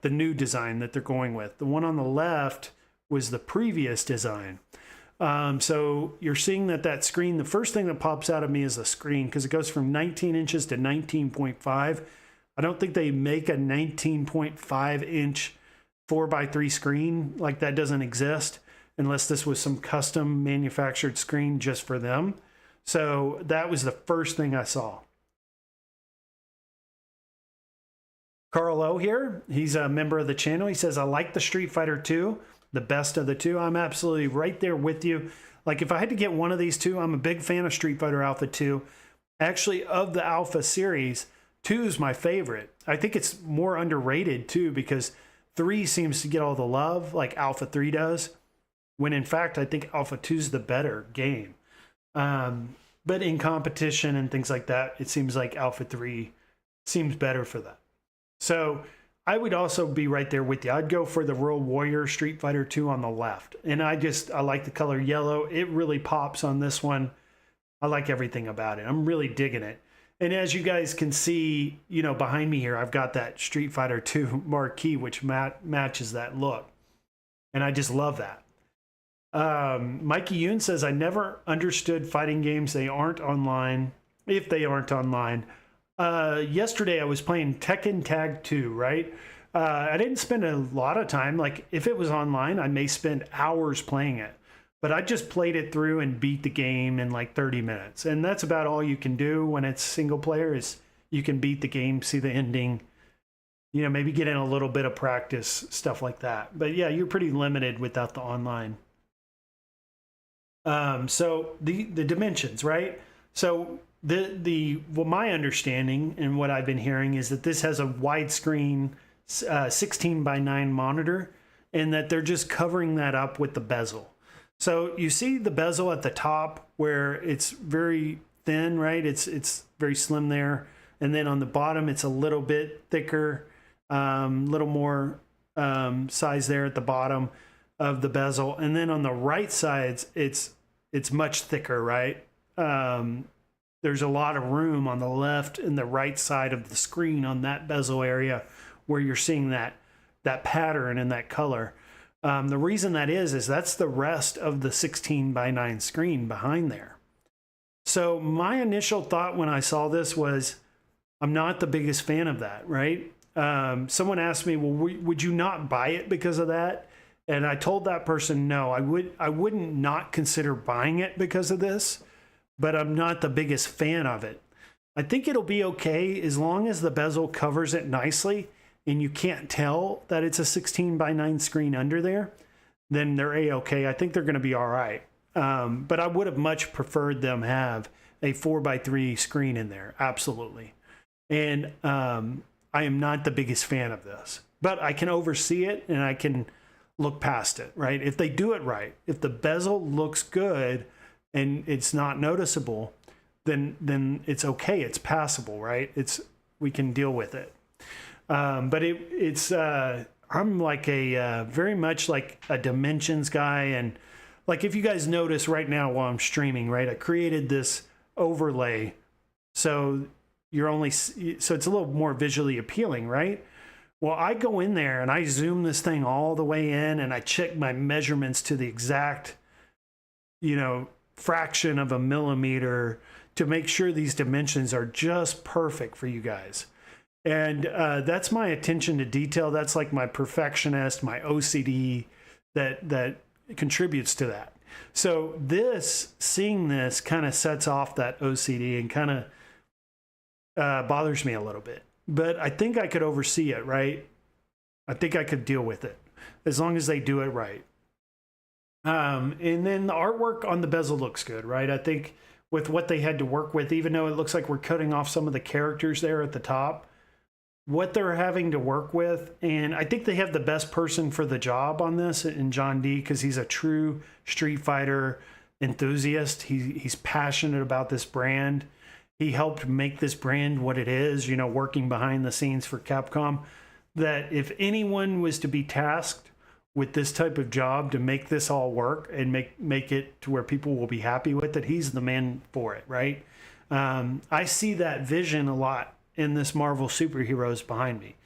new design that they're going with. The one on the left was the previous design. So you're seeing that screen, the first thing that pops out of me is the screen, because it goes from 19 inches to 19.5. I don't think they make a 19.5 inch 4x3 screen. Like, that doesn't exist unless this was some custom manufactured screen just for them. So that was the first thing I saw. Carl O here, he's a member of the channel. He says, I like the Street Fighter 2, the best of the two. I'm absolutely right there with you. Like, if I had to get one of these two, I'm a big fan of Street Fighter Alpha 2. Actually, of the Alpha series, 2 is my favorite. I think it's more underrated too, because 3 seems to get all the love like Alpha 3 does, when in fact, I think Alpha 2 is the better game. But in competition and things like that, it seems like Alpha 3 seems better for that. So I would also be right there with you. I'd go for the World Warrior Street Fighter 2 on the left. And I like the color yellow. It really pops on this one. I like everything about it. I'm really digging it. And as you guys can see, you know, behind me here, I've got that Street Fighter 2 marquee, which matches that look. And I just love that. Mikey Yoon says, I never understood fighting games. They aren't online, if they aren't online. Yesterday I was playing Tekken Tag 2, right? I didn't spend a lot of time. Like, if it was online, I may spend hours playing it. But I just played it through and beat the game in like 30 minutes. And that's about all you can do when it's single player, is you can beat the game, see the ending, you know, maybe get in a little bit of practice, stuff like that. But yeah, you're pretty limited without the online. So the dimensions, right? So well, my understanding and what I've been hearing is that this has a widescreen 16:9 monitor, and that they're just covering that up with the bezel. So you see the bezel at the top where it's very thin, right? It's very slim there. And then on the bottom, it's a little bit thicker, little more size there at the bottom of the bezel. And then on the right sides, it's much thicker, right? There's a lot of room on the left and the right side of the screen on that bezel area where you're seeing that pattern and that color. The reason that is that's the rest of the 16:9 screen behind there. So my initial thought when I saw this was, I'm not the biggest fan of that, right? Someone asked me, well, would you not buy it because of that? And I told that person, no, I wouldn't not consider buying it because of this, but I'm not the biggest fan of it. I think it'll be okay as long as the bezel covers it nicely and you can't tell that it's a 16:9 screen under there, then they're A-okay. I think they're going to be all right. But I would have much preferred them have a 4x3 screen in there. Absolutely. And I am not the biggest fan of this, but I can oversee it and I can look past it, right? If they do it right, if the bezel looks good and it's not noticeable, then it's okay. It's passable, right? We can deal with it. But I'm like very much like a dimensions guy. And like, if you guys notice right now while I'm streaming, right, I created this overlay. So it's a little more visually appealing, right? Well, I go in there and I zoom this thing all the way in and I check my measurements to the exact, fraction of a millimeter to make sure these dimensions are just perfect for you guys. And that's my attention to detail. That's like my perfectionist, my OCD that contributes to that. So seeing this kind of sets off that OCD and kind of bothers me a little bit. But I think I could oversee it, right? I think I could deal with it as long as they do it right. And then the artwork on the bezel looks good, right? I think with what they had to work with, even though it looks like we're cutting off some of the characters there at the top, what they're having to work with, and I think they have the best person for the job on this in John D, because he's a true Street Fighter enthusiast. He's passionate about this brand. He helped make this brand what it is, working behind the scenes for Capcom. That if anyone was to be tasked with this type of job to make this all work and make it to where people will be happy with it, he's the man for it, right? I see that vision a lot in this Marvel Superheroes behind me,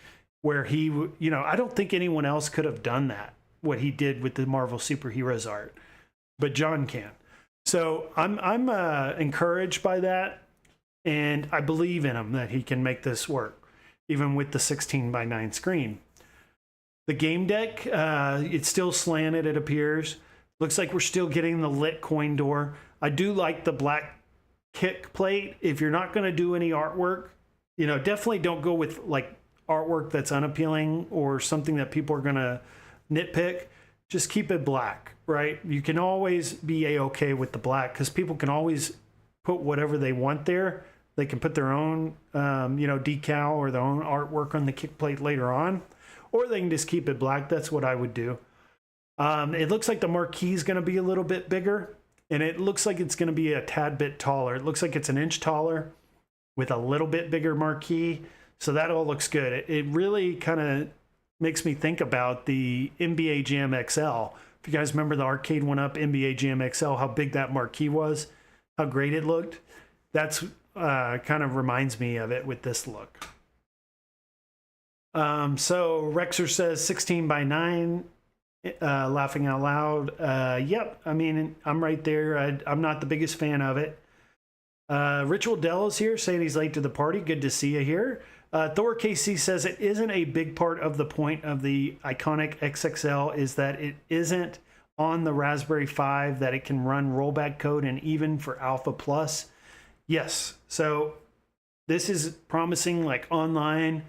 where he, I don't think anyone else could have done that, what he did with the Marvel Superheroes art, but John can. So I'm encouraged by that. And I believe in him that he can make this work, even with the 16:9 screen. The game deck, it's still slanted, it appears. Looks like we're still getting the lit coin door. I do like the black kick plate. If you're not going to do any artwork, definitely don't go with like artwork that's unappealing or something that people are going to nitpick. Just keep it black, right? You can always be a-okay with the black because people can always put whatever they want there. They can put their own, decal or their own artwork on the kick plate later on, or they can just keep it black. That's what I would do. It looks like the marquee is going to be a little bit bigger, and it looks like it's going to be a tad bit taller. It looks like it's 1 inch taller with a little bit bigger marquee. So that all looks good. It really kind of makes me think about the NBA Jam XL. If you guys remember the arcade one up, NBA Jam XL, how big that marquee was, how great it looked. That's kind of reminds me of it with this look. So Rexer says 16:9, laughing out loud. Yep, I mean, I'm right there. I'm not the biggest fan of it. Ritual Dell is here saying he's late to the party. Good to see you here. Thor KC says it isn't a big part of the point of the iconic XXL is that it isn't on the Raspberry 5, that it can run rollback code, and even for Alpha Plus. Yes, so this is promising like online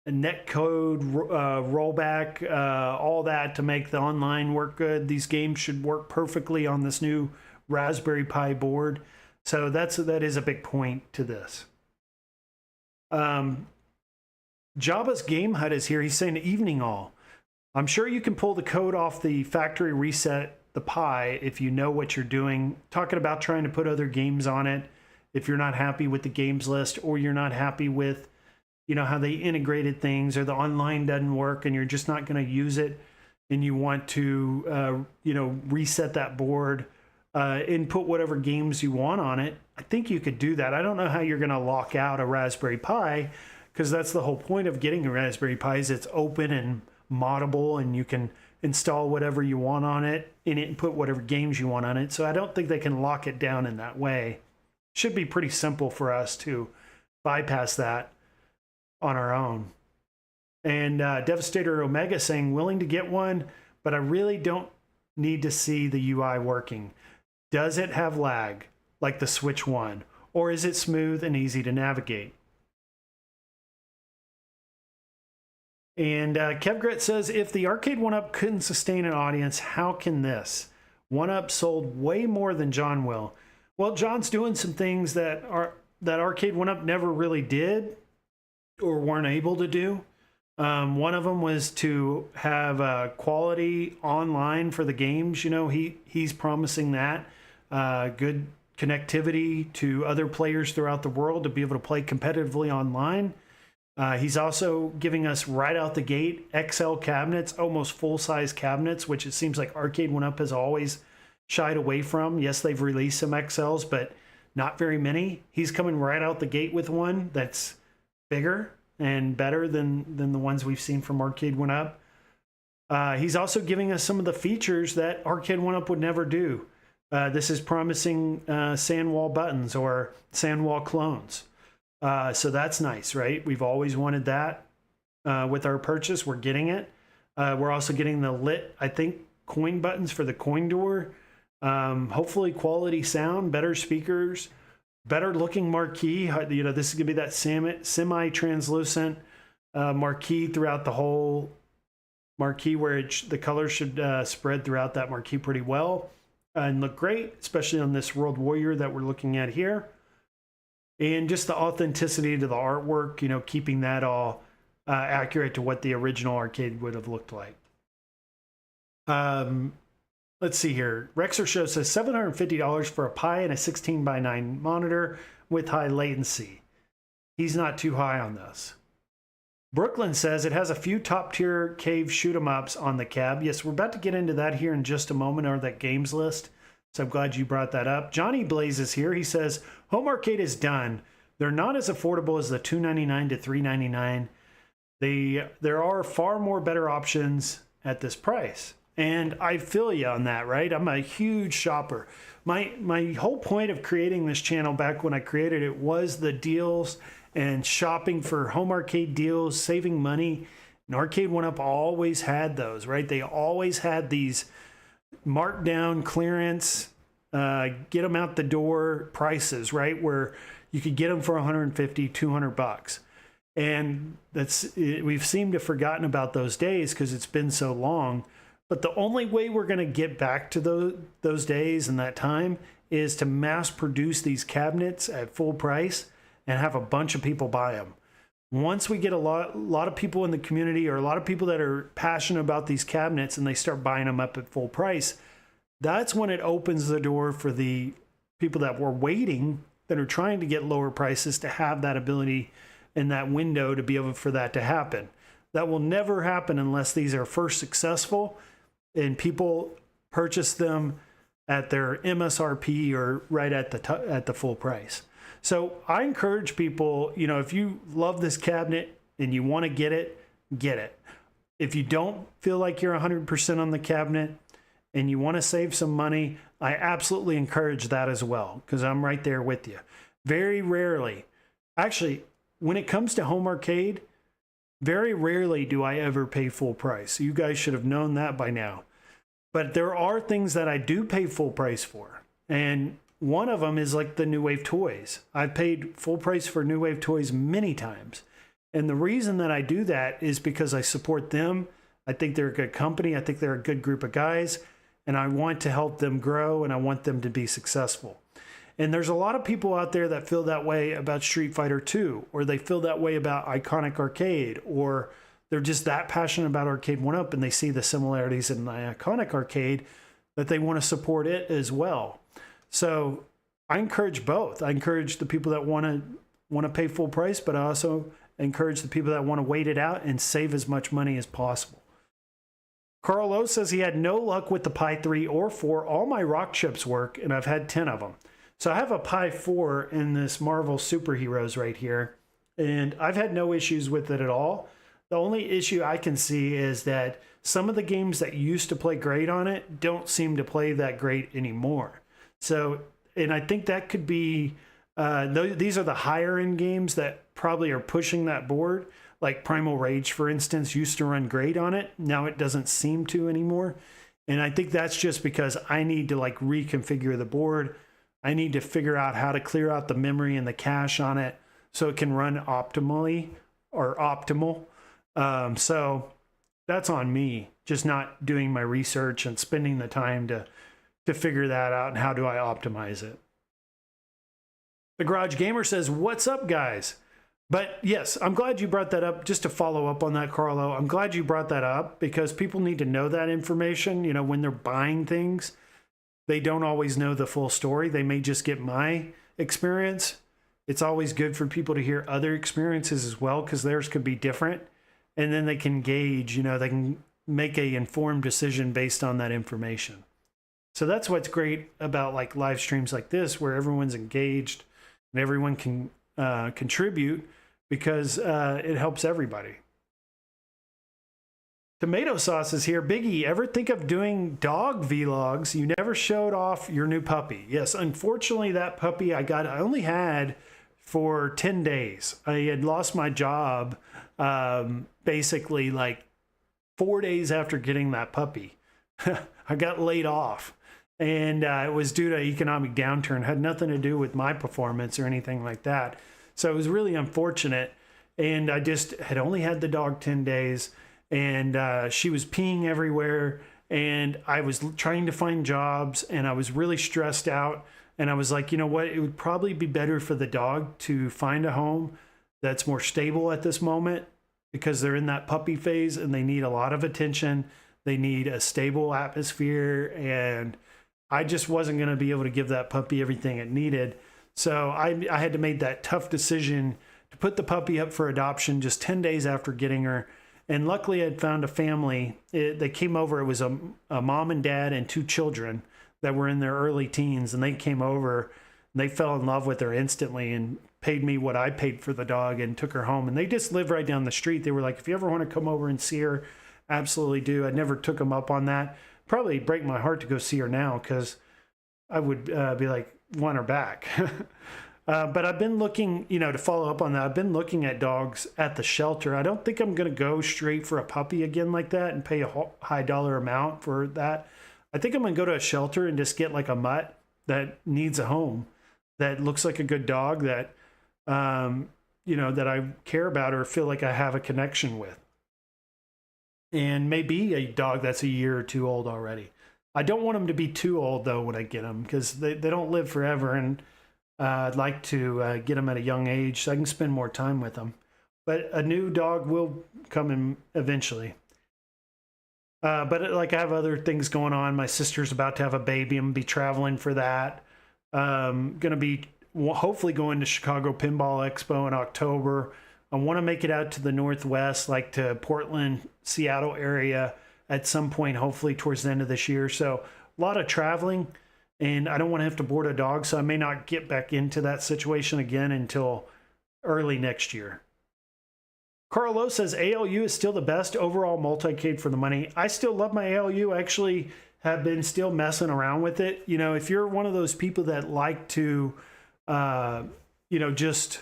netcode, rollback, all that to make the online work good. These games should work perfectly on this new Raspberry Pi board. So that is a big point to this. Jabba's Game Hut is here. He's saying evening all. I'm sure you can pull the code off the factory reset the Pi if you know what you're doing. Talking about trying to put other games on it if you're not happy with the games list, or you're not happy with how they integrated things, or the online doesn't work and you're just not going to use it, and you want to reset that board, input whatever games you want on it. I think you could do that. I don't know how you're going to lock out a Raspberry Pi, because that's the whole point of getting a Raspberry Pi, is it's open and moddable, and you can install whatever you want on it and input whatever games you want on it. So I don't think they can lock it down in that way. Should be pretty simple for us to bypass that on our own. And Devastator Omega saying willing to get one, but I really don't need to see the UI working. Does it have lag like the Switch 1, or is it smooth and easy to navigate? And Kevgret says, if the arcade 1-Up couldn't sustain an audience, how can this? 1-Up sold way more than John will. Well, John's doing some things that arcade 1-Up never really did or weren't able to do. One of them was to have quality online for the games. You know, he's promising that good connectivity to other players throughout the world to be able to play competitively online. He's also giving us right out the gate XL cabinets, almost full-size cabinets, which it seems like Arcade1Up has always shied away from. Yes, they've released some XLs, but not very many. He's coming right out the gate with one that's bigger and better than the ones we've seen from Arcade1Up. He's also giving us some of the features that Arcade1Up would never do. This is promising sand wall buttons or sand wall clones. So that's nice, right? We've always wanted that with our purchase. We're getting it. We're also getting the lit, I think, coin buttons for the coin door. Hopefully quality sound, better speakers, better looking marquee. You know, this is gonna be that semi-translucent marquee throughout the whole marquee, where the color should spread throughout that marquee pretty well and look great, especially on this World Warrior that we're looking at here. And just the authenticity to the artwork, you know, keeping that all accurate to what the original arcade would have looked like. Let's see here. Rexer Show says $750 for a Pi and a 16:9 monitor with high latency. He's not too high on this. Brooklyn says it has a few top-tier cave shoot-em-ups on the cab. Yes, we're about to get into that here in just a moment, or that games list. So I'm glad you brought that up. Johnny Blaze is here. He says, Home Arcade is done. They're not as affordable as the $299 to $399. There are far more better options at this price. And I feel you on that, right? I'm a huge shopper. My whole point of creating this channel back when I created it was the deals and shopping for home arcade deals, saving money. And Arcade1Up always had those, right? They always had these markdown clearance, get them out the door prices, right? Where you could get them for 150, 200 bucks. And we've seemed to have forgotten about those days because it's been so long. But the only way we're going to get back to those days and that time is to mass produce these cabinets at full price and have a bunch of people buy them. Once we get a lot of people in the community, or a lot of people that are passionate about these cabinets, and they start buying them up at full price, that's when it opens the door for the people that were waiting, that are trying to get lower prices, to have that ability in that window to be able for that to happen. That will never happen unless these are first successful and people purchase them at their MSRP or right at the full price. So I encourage people, you know, if you love this cabinet and you want to get it, get it. If you don't feel like you're 100% on the cabinet and you want to save some money, I absolutely encourage that as well, because I'm right there with you. Very rarely, actually, when it comes to home arcade, very rarely do I ever pay full price. You guys should have known that by now. But there are things that I do pay full price for. And one of them is like the New Wave toys. I've paid full price for New Wave toys many times. And the reason that I do that is because I support them. I think they're a good company. I think they're a good group of guys. And I want to help them grow, and I want them to be successful. And there's a lot of people out there that feel that way about Street Fighter 2, or they feel that way about Iconic Arcade, or they're just that passionate about Arcade1Up and they see the similarities in the Iconic Arcade that they want to support it as well. So I encourage both. I encourage the people that want to pay full price, but I also encourage the people that want to wait it out and save as much money as possible. Carl O says he had no luck with the Pi 3 or 4. All my rock chips work, and I've had 10 of them. So I have a Pi 4 in this Marvel Superheroes right here, and I've had no issues with it at all. The only issue I can see is that some of the games that used to play great on it don't seem to play that great anymore. So, and I think that could be, these are the higher end games that probably are pushing that board. Like Primal Rage, for instance, used to run great on it. Now it doesn't seem to anymore. And I think that's just because I need to like reconfigure the board. I need to figure out how to clear out the memory and the cache on it so it can run optimally or optimal. So that's on me, just not doing my research and spending the time to figure that out and how do I optimize it. The Garage Gamer says, what's up, guys? But yes, I'm glad you brought that up. Just to follow up on that, Carlo, I'm glad you brought that up because people need to know that information. You know, when they're buying things, they don't always know the full story. They may just get my experience. It's always good for people to hear other experiences as well because theirs could be different. And then they can gauge, you know, they can make a informed decision based on that information. So that's what's great about like live streams like this, where everyone's engaged and everyone can contribute because it helps everybody. Tomato sauce is here. Biggie, ever think of doing dog vlogs? You never showed off your new puppy. Yes, unfortunately, that puppy I only had for 10 days. I had lost my job basically like 4 days after getting that puppy. I got laid off. And it was due to economic downturn. It had nothing to do with my performance or anything like that. So it was really unfortunate. And I just had only had the dog 10 days. And she was peeing everywhere. And I was trying to find jobs. And I was really stressed out. And I was like, you know what? It would probably be better for the dog to find a home that's more stable at this moment because they're in that puppy phase and they need a lot of attention. They need a stable atmosphere. And I just wasn't going to be able to give that puppy everything it needed. So I had to make that tough decision to put the puppy up for adoption just 10 days after getting her. And luckily I'd found a family. They came over. It was a mom and dad and 2 children that were in their early teens. And they came over and they fell in love with her instantly and paid me what I paid for the dog and took her home. And they just live right down the street. They were like, if you ever want to come over and see her, absolutely do. I never took them up on that. Probably break my heart to go see her now because I would be like, want her back. But I've been looking, you know, to follow up on that, I've been looking at dogs at the shelter. I don't think I'm going to go straight for a puppy again like that and pay a high dollar amount for that. I think I'm going to go to a shelter and just get like a mutt that needs a home, that looks like a good dog that, you know, that I care about or feel like I have a connection with. And maybe a dog that's a year or 2 old already. I don't want them to be too old though when I get them because they don't live forever, and I'd like to get them at a young age so I can spend more time with them. But a new dog will come in eventually. But like I have other things going on. My sister's about to have a baby. I'm gonna be traveling for that. Gonna be hopefully going to Chicago Pinball Expo in October. I want to make it out to the Northwest, like to Portland, Seattle area at some point, hopefully towards the end of this year. So a lot of traveling, and I don't want to have to board a dog, so I may not get back into that situation again until early next year. Carlo says ALU is still the best overall multicade for the money. I still love my ALU. I actually have been still messing around with it. You know, if you're one of those people that like to, you know, just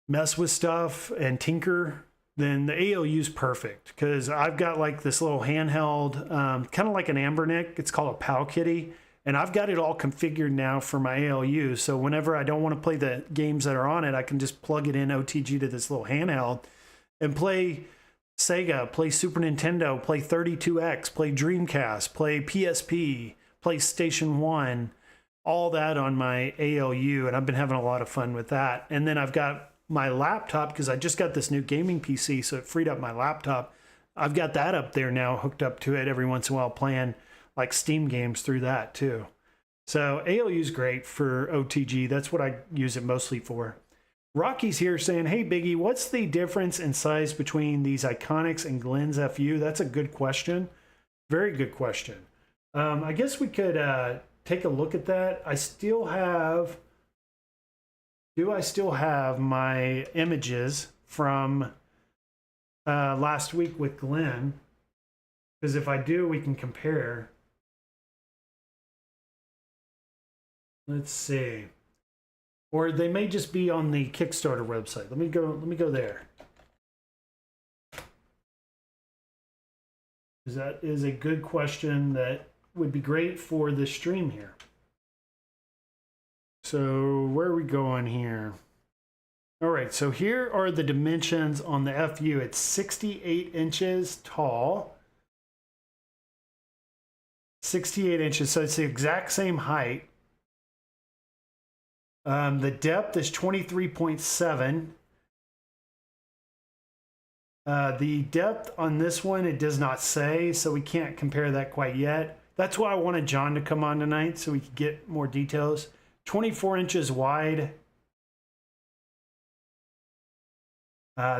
mess with stuff and tinker, then the ALU is perfect because I've got like this little handheld, kind of like an Ambernick. It's called a Pal Kitty. And I've got it all configured now for my ALU. So whenever I don't want to play the games that are on it, I can just plug it in OTG to this little handheld and play Sega, play Super Nintendo, play 32X, play Dreamcast, play PSP, play Station 1, all that on my ALU. And I've been having a lot of fun with that. And then I've got my laptop because I just got this new gaming PC, so it freed up my laptop. I've got that up there now, hooked up to it every once in a while, playing like Steam games through that too. So ALU is great for OTG. That's what I use it mostly for. Rocky's here saying, hey Biggie, what's the difference in size between these Iconics and Glenn's FU? That's a good question. Very good question. I guess we could take a look at that. I still have, do I still have my images from last week with Glenn? Because if I do, we can compare. Let's see. Or they may just be on the Kickstarter website. Let me go there. Because that is a good question that would be great for the stream here. So where are we going here? All right, so here are the dimensions on the FU. It's 68 inches tall. 68 inches, so it's the exact same height. The depth is 23.7. The depth on this one, it does not say, so we can't compare that quite yet. That's why I wanted John to come on tonight so we could get more details. 24 inches wide.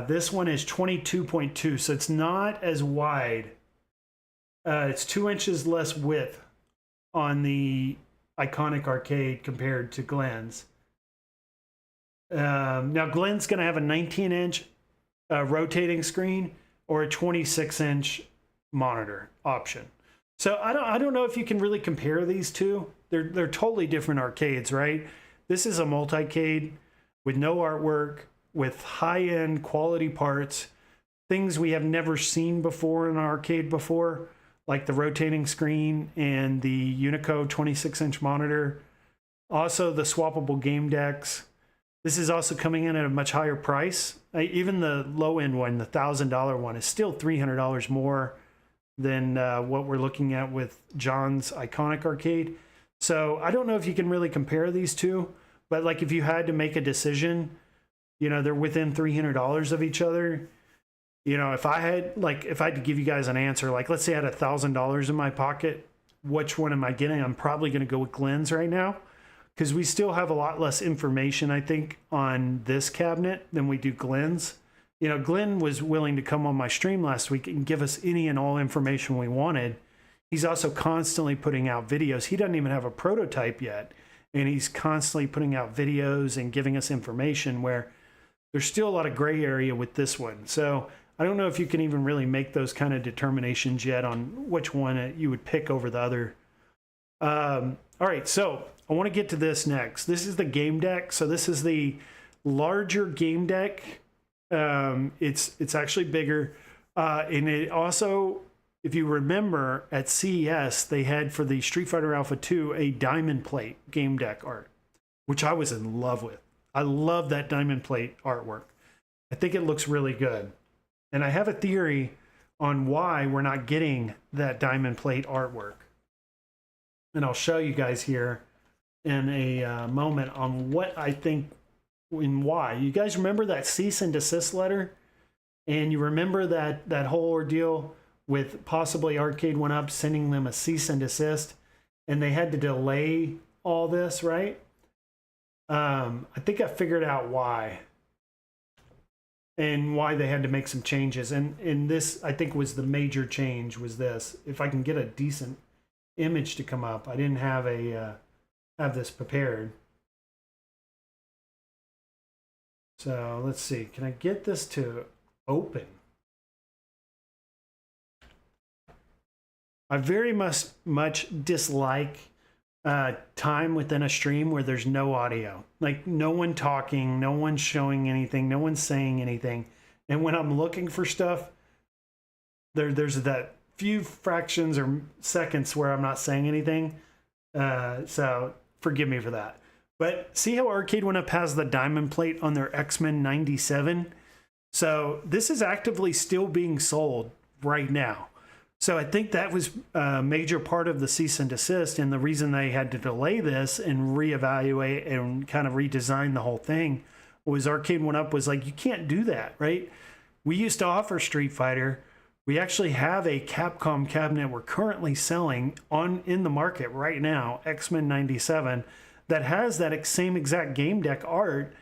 This one is 22.2, so it's not as wide. It's 2 inches less width on the Iconic Arcade compared to Glenn's. Now Glenn's going to have a 19-inch rotating screen or a 26-inch monitor option. So I don't know if you can really compare these two. They're totally different arcades, right? This is a multi-cade with no artwork, with high-end quality parts, things we have never seen before in an arcade before, like the rotating screen and the Unico 26-inch monitor. Also the swappable game decks. This is also coming in at a much higher price. Even the low-end one, the $1,000 one, is still $300 more than what we're looking at with John's Iconic Arcade. So I don't know if you can really compare these two, but like if you had to make a decision, you know, they're within $300 of each other. You know, if I had to give you guys an answer, like let's say I had $1,000 in my pocket, which one am I getting? I'm probably going to go with Glenn's right now, because we still have a lot less information, I think, on this cabinet than we do Glenn's. You know, Glenn was willing to come on my stream last week and give us any and all information we wanted. He's also constantly putting out videos. He doesn't even have a prototype yet, and he's constantly putting out videos and giving us information, where there's still a lot of gray area with this one. So I don't know if you can even really make those kind of determinations yet on which one you would pick over the other. All right, so I want to get to this next. This is the game deck. So this is the larger game deck. It's actually bigger. And it also, if you remember, at CES, they had for the Street Fighter Alpha 2 a diamond plate game deck art, which I was in love with. I love that diamond plate artwork. I think it looks really good. And I have a theory on why we're not getting that diamond plate artwork. And I'll show you guys here in a moment on what I think and why. You guys remember that cease and desist letter? And you remember that whole ordeal with possibly Arcade 1-Up sending them a cease and desist, and they had to delay all this, right? I think I figured out why, and why they had to make some changes. And this, I think, was the major change, was this. If I can get a decent image to come up. I didn't have have this prepared. So let's see. Can I get this to open? I very much dislike time within a stream where there's no audio, like no one talking, no one showing anything, no one saying anything. And when I'm looking for stuff, there's that few fractions or seconds where I'm not saying anything. So forgive me for that. But see how Arcade 1-Up has the diamond plate on their X-Men 97? So this is actively still being sold right now. So I think that was a major part of the cease and desist, and the reason they had to delay this and reevaluate and kind of redesign the whole thing was Arcade 1-Up was like, you can't do that, right? We used to offer Street Fighter. We actually have a Capcom cabinet we're currently selling in the market right now, X-Men 97, that has that same exact game deck art.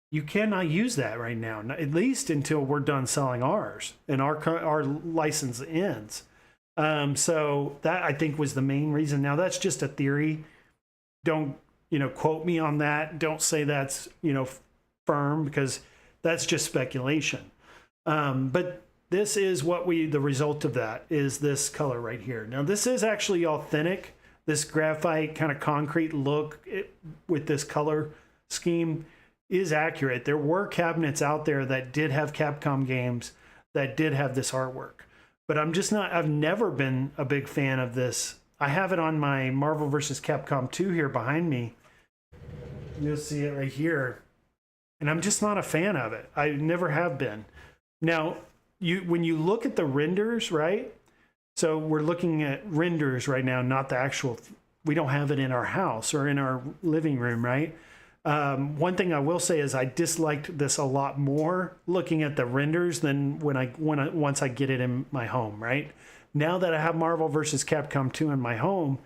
You cannot use that right now, at least until we're done selling ours and our license ends. So that, I think, was the main reason. Now that's just a theory. Don't, quote me on that. Don't say that's, firm, because that's just speculation. But this is the result of that is this color right here. Now this is actually authentic. This graphite kind of concrete look with this color scheme is accurate. There were cabinets out there that did have Capcom games that did have this artwork. But I've never been a big fan of this. I have it on my Marvel vs. Capcom 2 here behind me. You'll see it right here. And I'm just not a fan of it. I never have been. Now, when you look at the renders, right? So we're looking at renders right now, not the actual, we don't have it in our house or in our living room, right? One thing I will say is I disliked this a lot more looking at the renders than once I get it in my home, right? Now that I have Marvel vs. Capcom 2 in my home,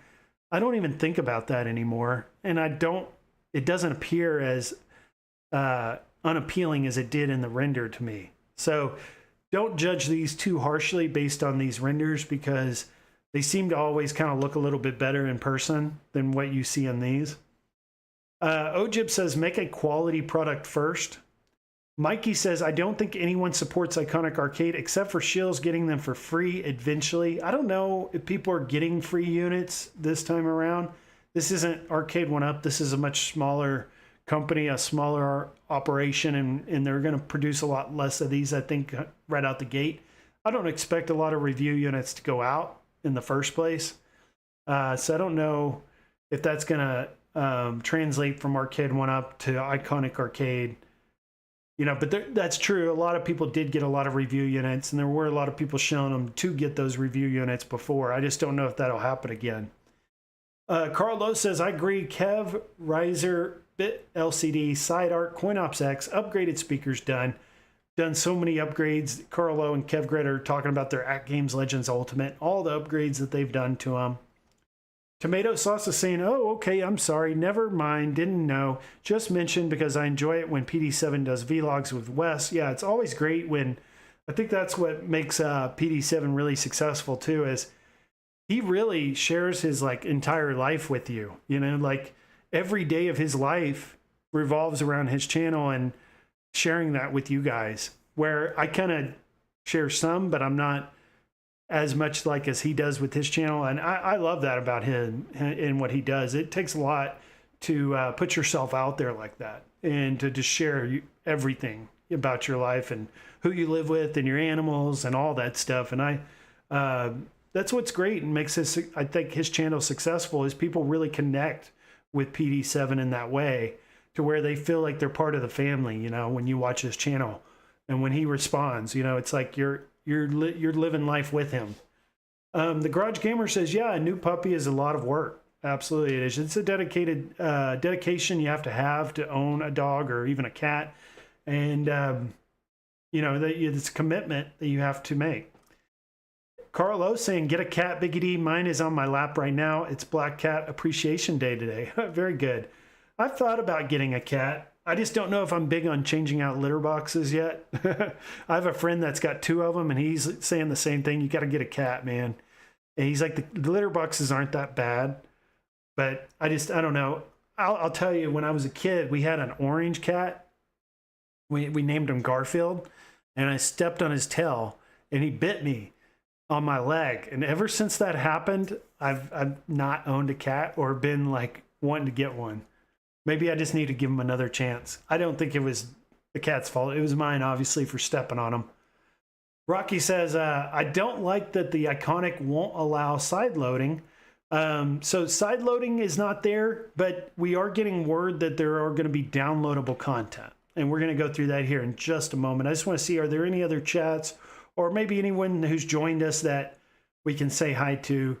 I don't even think about that anymore. And it doesn't appear as unappealing as it did in the render to me. So don't judge these too harshly based on these renders, because they seem to always kind of look a little bit better in person than what you see in these. Ojib says, make a quality product first. Mikey says, I don't think anyone supports Iconic Arcade except for Shills getting them for free eventually. I don't know if people are getting free units this time around. This isn't Arcade 1-Up. This is a much smaller company, a smaller operation, and they're going to produce a lot less of these, I think, right out the gate. I don't expect a lot of review units to go out in the first place. So I don't know if that's going to translate from Arcade 1-Up to Iconic Arcade. You know, but that's true. A lot of people did get a lot of review units, and there were a lot of people showing them to get those review units before. I just don't know if that'll happen again. Carl Lowe says, I agree. Kev, Riser, Bit LCD, Side Art, CoinOps X, upgraded speakers done so many upgrades. Carl Lowe and Kev Grit are talking about their AtGames Legends Ultimate, all the upgrades that they've done to them. Tomato Sauce is saying, oh, okay, I'm sorry, never mind, didn't know. Just mentioned because I enjoy it when PD7 does vlogs with Wes. Yeah, it's always great when, I think that's what makes PD7 really successful too, is he really shares his like entire life with you. You know, like every day of his life revolves around his channel and sharing that with you guys, where I kind of share some, but I'm not as much like as he does with his channel. And I love that about him and what he does. It takes a lot to put yourself out there like that and to just share everything about your life and who you live with and your animals and all that stuff. And that's what's great and makes I think his channel successful, is people really connect with PD7 in that way, to where they feel like they're part of the family, you know, when you watch his channel and when he responds, you know, it's like you're living life with him. The Garage Gamer says, yeah, a new puppy is a lot of work. Absolutely it is. It's a dedication you have to own a dog or even a cat. And, you know, it's a commitment that you have to make. Carlo saying, get a cat, Biggie D. Mine is on my lap right now. It's Black Cat Appreciation Day today. Very good. I've thought about getting a cat. I just don't know if I'm big on changing out litter boxes yet. I have a friend that's got 2 of them, and he's saying the same thing. You got to get a cat, man. And he's like, the litter boxes aren't that bad, but I don't know. I'll tell you, when I was a kid, we had an orange cat. We named him Garfield, and I stepped on his tail, and he bit me on my leg. And ever since that happened, I've not owned a cat or been like wanting to get one. Maybe I just need to give him another chance. I don't think it was the cat's fault. It was mine, obviously, for stepping on him. Rocky says, I don't like that the Iconic won't allow side loading. So side loading is not there, but we are getting word that there are going to be downloadable content. And we're going to go through that here in just a moment. I just want to see, are there any other chats or maybe anyone who's joined us that we can say hi to?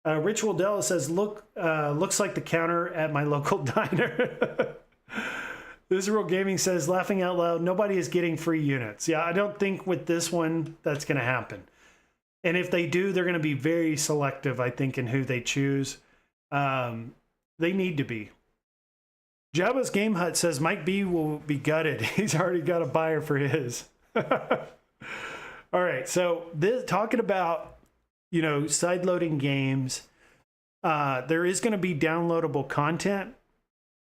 Rich Wildella says, looks like the counter at my local diner. Israel Gaming says, laughing out loud, nobody is getting free units. Yeah, I don't think with this one that's going to happen. And if they do, they're going to be very selective, I think, in who they choose. They need to be. Jabba's Game Hut says, Mike B will be gutted. He's already got a buyer for his. All right, so talking about, you know, side loading games, there is going to be downloadable content.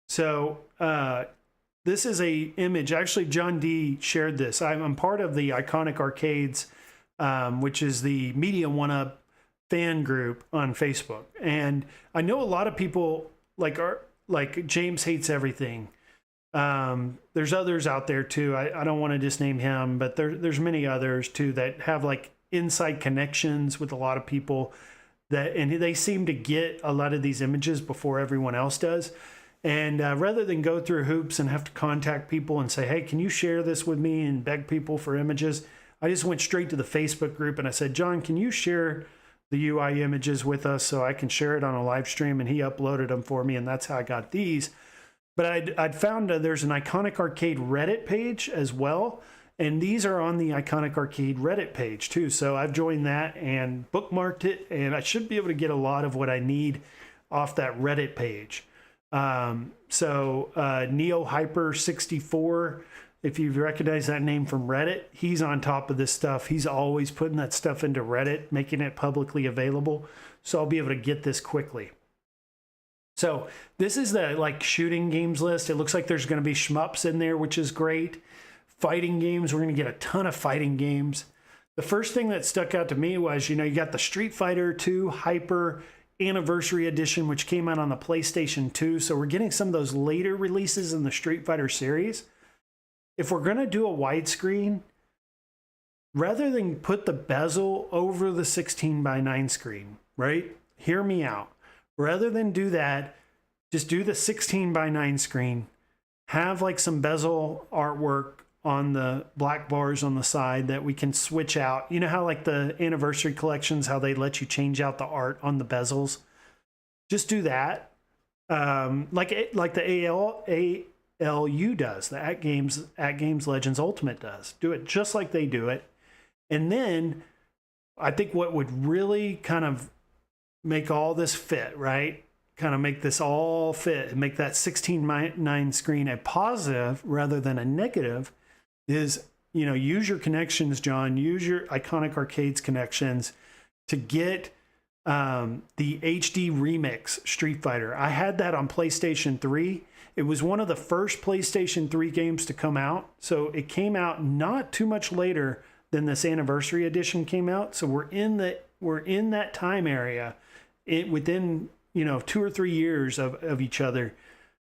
So this is a image. Actually, John D shared this. I'm part of the Iconic Arcades, which is the Media 1-Up fan group on Facebook, and I know a lot of people like James Hates Everything. There's others out there too. I don't want to just name him, but there's many others too that have like inside connections with a lot of people and they seem to get a lot of these images before everyone else does. And rather than go through hoops and have to contact people and say, hey, can you share this with me, and beg people for images, I just went straight to the Facebook group and I said, John, can you share the UI images with us so I can share it on a live stream? And he uploaded them for me, and that's how I got these. But I'd found there's an Iconic Arcade Reddit page as well. And these are on the Iconic Arcade Reddit page too. So I've joined that and bookmarked it. And I should be able to get a lot of what I need off that Reddit page. Neo Hyper 64, if you recognize that name from Reddit, he's on top of this stuff. He's always putting that stuff into Reddit, making it publicly available. So I'll be able to get this quickly. So this is the like shooting games list. It looks like there's going to be shmups in there, which is great. Fighting games, we're going to get a ton of fighting games. The first thing that stuck out to me was, you know, you got the Street Fighter 2 Hyper Anniversary Edition, which came out on the PlayStation 2. So we're getting some of those later releases in the Street Fighter series. If we're going to do a widescreen, rather than put the bezel over the 16:9 screen, right? Hear me out. Rather than do that, just do the 16:9 screen. Have like some bezel artwork on the black bars on the side that we can switch out. You know how like the anniversary collections, how they let you change out the art on the bezels? Just do that. Like the ALU does, the AtGames Legends Ultimate does. Do it just like they do it. And then I think what would really kind of make all this fit, right? Kind of make this all fit and make that 16:9 screen a positive rather than a negative is, you know, use your connections, John, use your Iconic Arcades connections to get the HD Remix Street Fighter. I had that on PlayStation 3. It was one of the first PlayStation 3 games to come out. So it came out not too much later than this Anniversary Edition came out. So we're in that time area within, you know, 2 or 3 years of each other.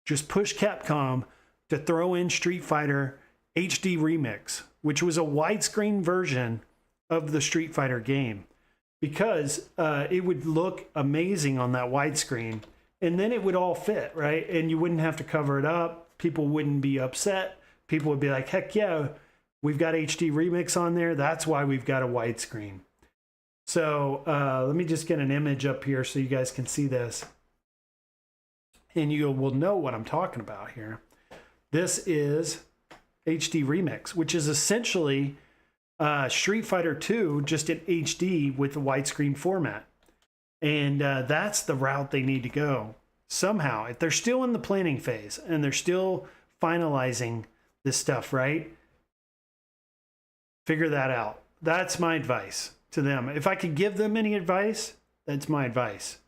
Just push Capcom to throw in Street Fighter HD Remix, which was a widescreen version of the Street Fighter game, because it would look amazing on that widescreen, and then it would all fit, right? And you wouldn't have to cover it up. People wouldn't be upset. People would be like, heck yeah, we've got HD Remix on there. That's why we've got a widescreen. So let me just get an image up here so you guys can see this. And you will know what I'm talking about here. This is HD Remix, which is essentially Street Fighter 2 just in HD with the widescreen format. And that's the route they need to go. Somehow, if they're still in the planning phase and they're still finalizing this stuff, right? Figure that out. That's my advice to them. If I could give them any advice, that's my advice.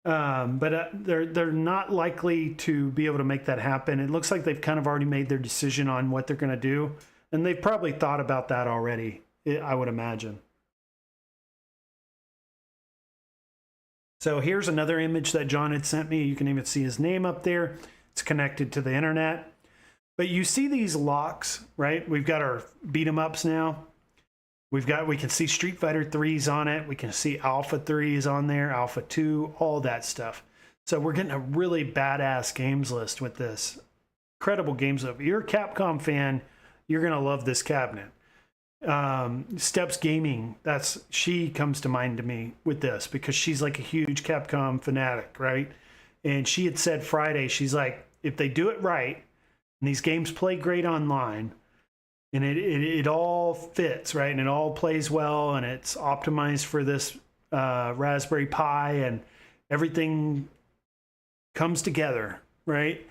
But they're not likely to be able to make that happen. It looks like they've kind of already made their decision on what they're going to do. And they've probably thought about that already, I would imagine. So here's another image that John had sent me. You can even see his name up there. It's connected to the internet. But you see these locks, right? We've got our beat 'em ups now. We can see Street Fighter 3's on it. We can see Alpha 3 is on there, Alpha 2, all that stuff. So we're getting a really badass games list with this. Incredible games list. If you're a Capcom fan, you're going to love this cabinet. Steps Gaming, she comes to mind to me with this because she's like a huge Capcom fanatic, right? And she had said Friday, she's like, if they do it right, and these games play great online, and it all fits, right? And it all plays well, and it's optimized for this Raspberry Pi, and everything comes together, right?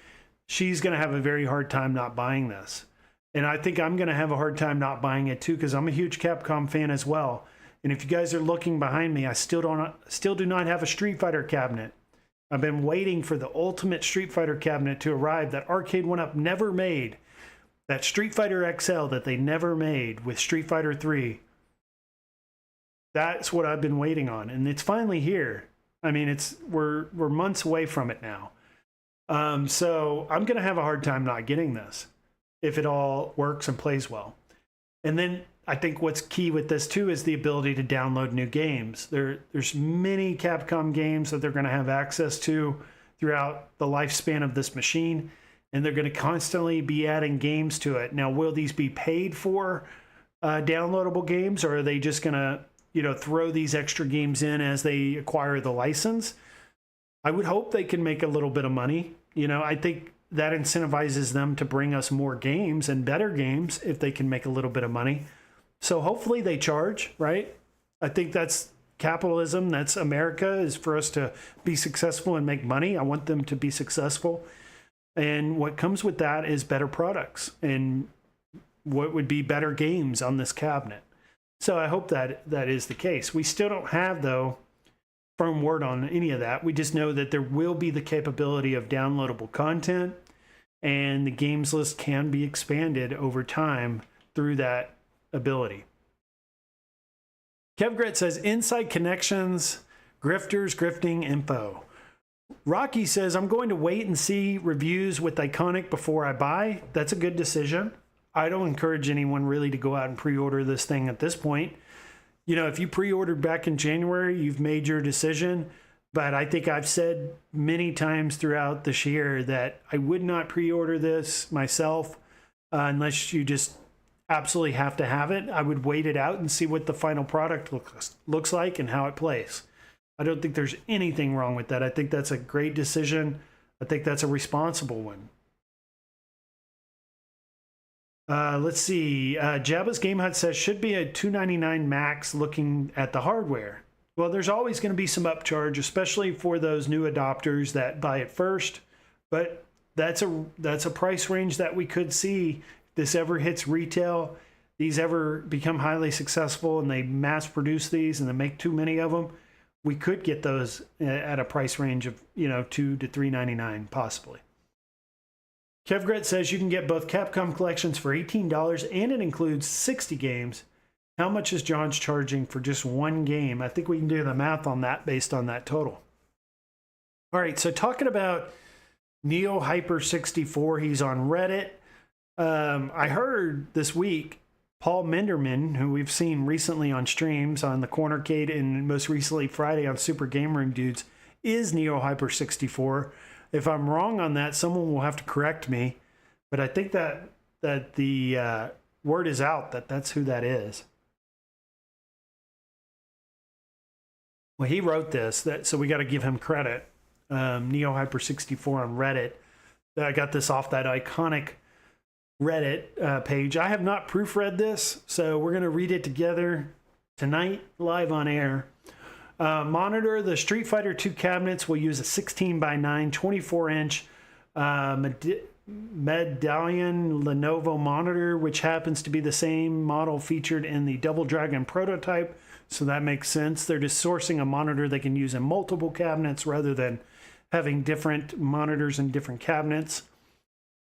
She's going to have a very hard time not buying this. And I think I'm going to have a hard time not buying it too, because I'm a huge Capcom fan as well. And if you guys are looking behind me, I still do not have a Street Fighter cabinet. I've been waiting for the ultimate Street Fighter cabinet to arrive that Arcade 1-Up never made. That Street Fighter XL that they never made with Street Fighter 3. That's what I've been waiting on, and it's finally here. I mean, we're months away from it now. So I'm going to have a hard time not getting this if it all works and plays well. And then I think what's key with this too is the ability to download new games. There's many Capcom games that they're going to have access to throughout the lifespan of this machine, and they're going to constantly be adding games to it. Now, will these be paid for downloadable games, or are they just going to, you know, throw these extra games in as they acquire the license? I would hope they can make a little bit of money. You know, I think that incentivizes them to bring us more games and better games if they can make a little bit of money. So hopefully they charge, right? I think that's capitalism. That's America, is for us to be successful and make money. I want them to be successful. And what comes with that is better products and what would be better games on this cabinet. So I hope that that is the case. We still don't have, though, firm word on any of that. We just know that there will be the capability of downloadable content, and the games list can be expanded over time through that ability. Kevgret says, inside connections, grifters, grifting info. Rocky says, I'm going to wait and see reviews with Iconic before I buy. That's a good decision. I don't encourage anyone really to go out and pre-order this thing at this point. You know, if you pre-ordered back in January, you've made your decision. But I think I've said many times throughout this year that I would not pre-order this myself unless you just absolutely have to have it. I would wait it out and see what the final product looks like and how it plays. I don't think there's anything wrong with that. I think that's a great decision. I think that's a responsible one. Let's see. Jabba's Game Hut says, should be a $299 max looking at the hardware. Well, there's always going to be some upcharge, especially for those new adopters that buy it first. But that's a price range that we could see if this ever hits retail, these ever become highly successful and they mass produce these and they make too many of them. We could get those at a price range of, you know, $2 to $399 possibly. Kevgret says you can get both Capcom collections for $18 and it includes 60 games. How much is John's charging for just one game? I think we can do the math on that based on that total. All right, so talking about Neo Hyper 64, he's on Reddit. I heard this week Paul Menderman, who we've seen recently on streams on the Cornercade and most recently Friday on Super Game Room Dudes, is Neo Hyper 64. If I'm wrong on that, someone will have to correct me. But I think that the word is out that that's who that is. Well, he wrote this, so we got to give him credit. Neo Hyper 64 on Reddit. I got this off that Iconic Reddit page. I have not proofread this, so we're going to read it together tonight, live on air. Monitor, the Street Fighter 2 cabinets will use a 16:9, 24-inch Medallion Lenovo monitor, which happens to be the same model featured in the Double Dragon prototype, so that makes sense. They're just sourcing a monitor they can use in multiple cabinets rather than having different monitors in different cabinets.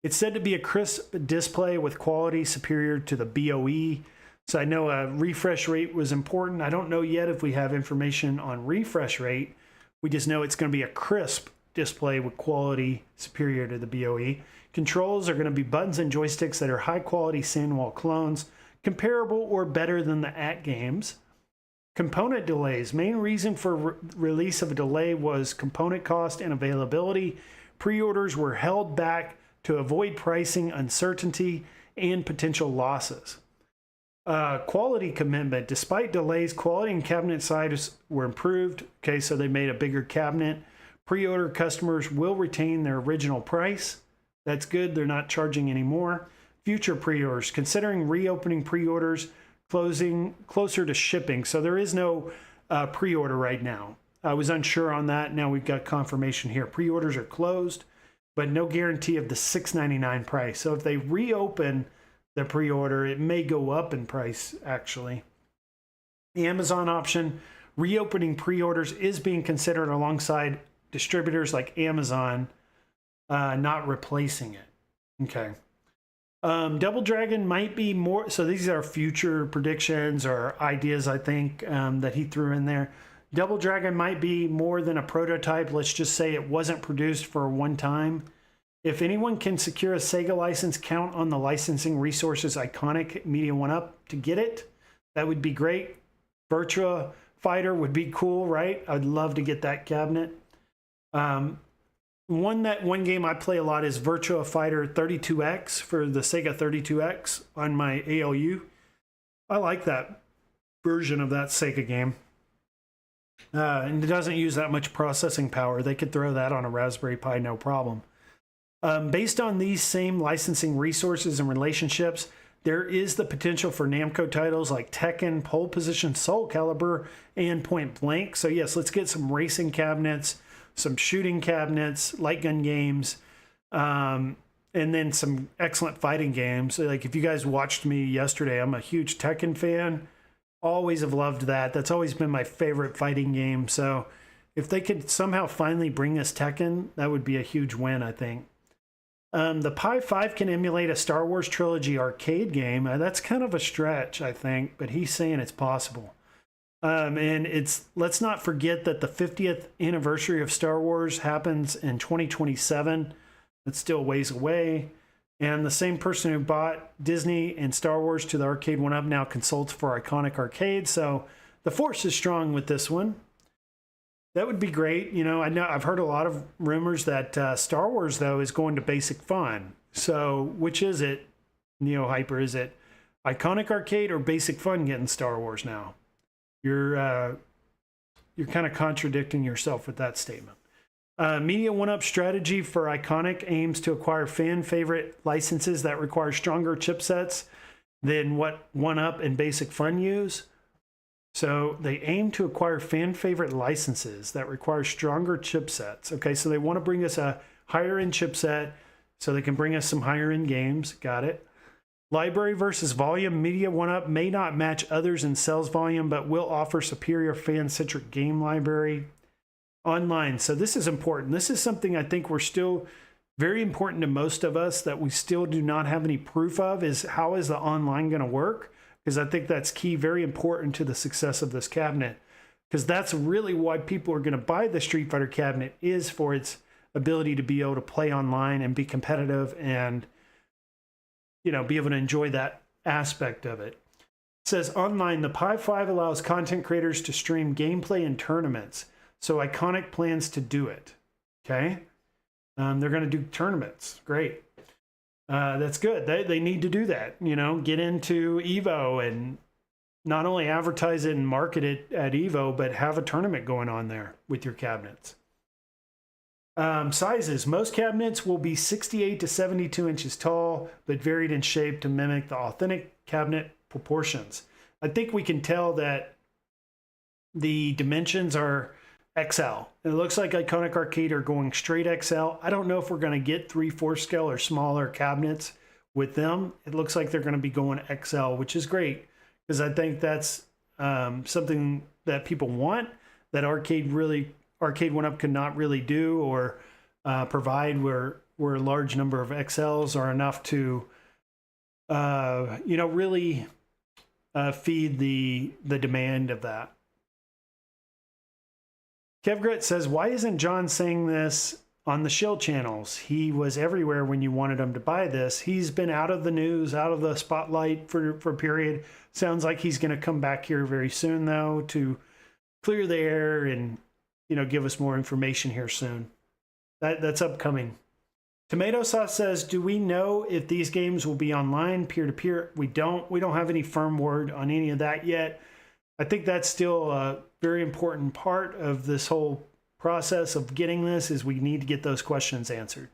It's said to be a crisp display with quality superior to the BOE. So I know a refresh rate was important. I don't know yet if we have information on refresh rate. We just know it's going to be a crisp display with quality superior to the BOE. Controls are going to be buttons and joysticks that are high quality Sandwall clones, comparable or better than the AtGames. Component delays. Main reason for release of a delay was component cost and availability. Pre-orders were held back to avoid pricing uncertainty and potential losses. Quality commitment. Despite delays, quality and cabinet size were improved. Okay, so they made a bigger cabinet. Pre-order customers will retain their original price. That's good. They're not charging anymore. Future pre-orders. Considering reopening pre-orders, closing closer to shipping. So there is no pre-order right now. I was unsure on that. Now we've got confirmation here. Pre-orders are closed, but no guarantee of the $6.99 price. So if they reopen the pre-order, it may go up in price, actually. The Amazon option, reopening pre-orders is being considered alongside distributors like Amazon, not replacing it. Okay. Double Dragon might be more, so these are future predictions or ideas, I think, that he threw in there. Double Dragon might be more than a prototype. Let's just say it wasn't produced for one time. If anyone can secure a Sega license, count on the licensing resources Iconic Media One Up to get it. That would be great. Virtua Fighter would be cool, right? I'd love to get that cabinet. One game I play a lot is Virtua Fighter 32X for the Sega 32X on my ALU. I like that version of that Sega game. And it doesn't use that much processing power. They could throw that on a Raspberry Pi, no problem. Based on these same licensing resources and relationships, there is the potential for Namco titles like Tekken, Pole Position, Soul Calibur, and Point Blank. So yes, let's get some racing cabinets, some shooting cabinets, light gun games, and then some excellent fighting games. Like if you guys watched me yesterday, I'm a huge Tekken fan. Always have loved that. That's always been my favorite fighting game. So if they could somehow finally bring us Tekken, that would be a huge win, I think. The Pi 5 can emulate a Star Wars trilogy arcade game. That's kind of a stretch, I think, but he's saying it's possible. And let's not forget that the 50th anniversary of Star Wars happens in 2027. It's still ways away. And the same person who bought Disney and Star Wars to the arcade one-up now consults for Iconic Arcade. So the force is strong with this one. That would be great. You know I've heard a lot of rumors that Star Wars, though, is going to Basic Fun. So which is it, Neo Hyper? Is it Iconic Arcade or Basic Fun getting Star Wars now? You're kind of contradicting yourself with that statement. Media one-up strategy for Iconic aims to acquire fan favorite licenses that require stronger chipsets than what one-up and Basic Fun use. So they aim to acquire fan favorite licenses that require stronger chipsets. Okay, so they want to bring us a higher end chipset so they can bring us some higher end games. Got it. Library versus volume. Media one-up may not match others in sales volume, but will offer superior fan-centric game library. Online. So this is important. This is something I think we're still very important to most of us that we still do not have any proof of, is how is the online going to work? Because I think that's key, very important to the success of this cabinet. Because that's really why people are going to buy the Street Fighter cabinet, is for its ability to be able to play online and be competitive and, you know, be able to enjoy that aspect of it. It says online, the Pi 5 allows content creators to stream gameplay in tournaments. So Iconic plans to do it. Okay. They're going to do tournaments. Great. That's good. They need to do that, you know, get into Evo and not only advertise it and market it at Evo, but have a tournament going on there with your cabinets. Sizes. Most cabinets will be 68 to 72 inches tall, but varied in shape to mimic the authentic cabinet proportions. I think we can tell that the dimensions are XL. It looks like Iconic Arcade are going straight XL. I don't know if we're going to get 3/4 scale or smaller cabinets with them. It looks like they're going to be going XL, which is great, because I think that's something that people want, that arcade one-up could not really do or provide, where a large number of XLs are enough to you know, really feed the demand of that. Kevgrit says, why isn't John saying this on the Shield channels? He was everywhere when you wanted him to buy this. He's been out of the news, out of the spotlight for a period. Sounds like he's going to come back here very soon, though, to clear the air and, you know, give us more information here soon. That's upcoming. Tomato Sauce says, do we know if these games will be online, peer-to-peer? We don't have any firm word on any of that yet. I think that's still a very important part of this whole process of getting this, is we need to get those questions answered.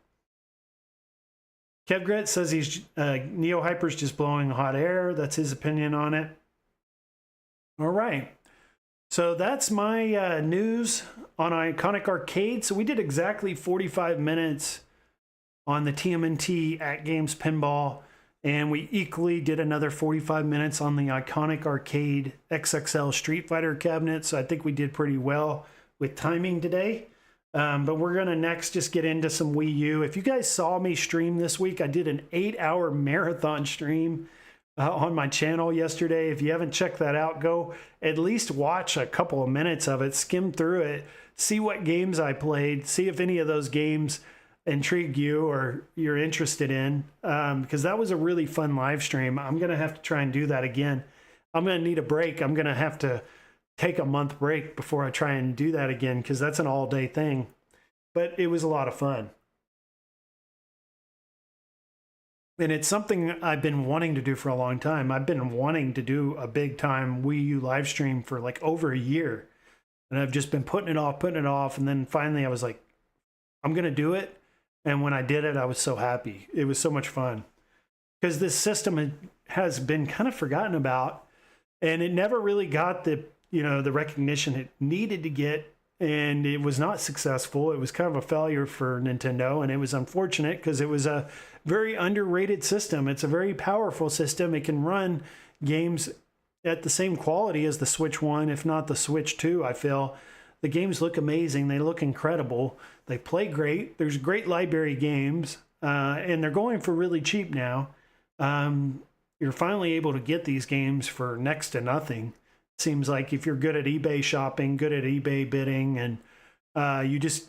Kevgret says he's Neo Hyper's just blowing hot air. That's his opinion on it. All right. So that's my news on Iconic Arcade. So we did exactly 45 minutes on the TMNT AtGames Pinball, and we equally did another 45 minutes on the Iconic Arcade XXL Street Fighter cabinet. So I think we did pretty well with timing today. But we're going to next just get into some Wii U. If you guys saw me stream this week, I did an 8-hour marathon stream on my channel yesterday. If you haven't checked that out, go at least watch a couple of minutes of it, skim through it, see what games I played, see if any of those games intrigue you or you're interested in, because that was a really fun live stream. I'm going to have to try and do that again. I'm going to need a break. I'm going to have to take a month break before I try and do that again, because that's an all-day thing. But it was a lot of fun. And it's something I've been wanting to do for a long time. I've been wanting to do a big-time Wii U live stream for like over a year. And I've just been putting it off. And then finally I was like, I'm going to do it. And when I did it, I was so happy. It was so much fun because this system has been kind of forgotten about, and it never really got the, the recognition it needed to get, and it was not successful. It was kind of a failure for Nintendo, and it was unfortunate because it was a very underrated system. It's a very powerful system. It can run games at the same quality as the Switch 1, if not the Switch 2, I feel. The games look amazing. They look incredible. They play great. There's great library games, and they're going for really cheap now. You're finally able to get these games for next to nothing. Seems like if you're good at eBay shopping, good at eBay bidding, and you just,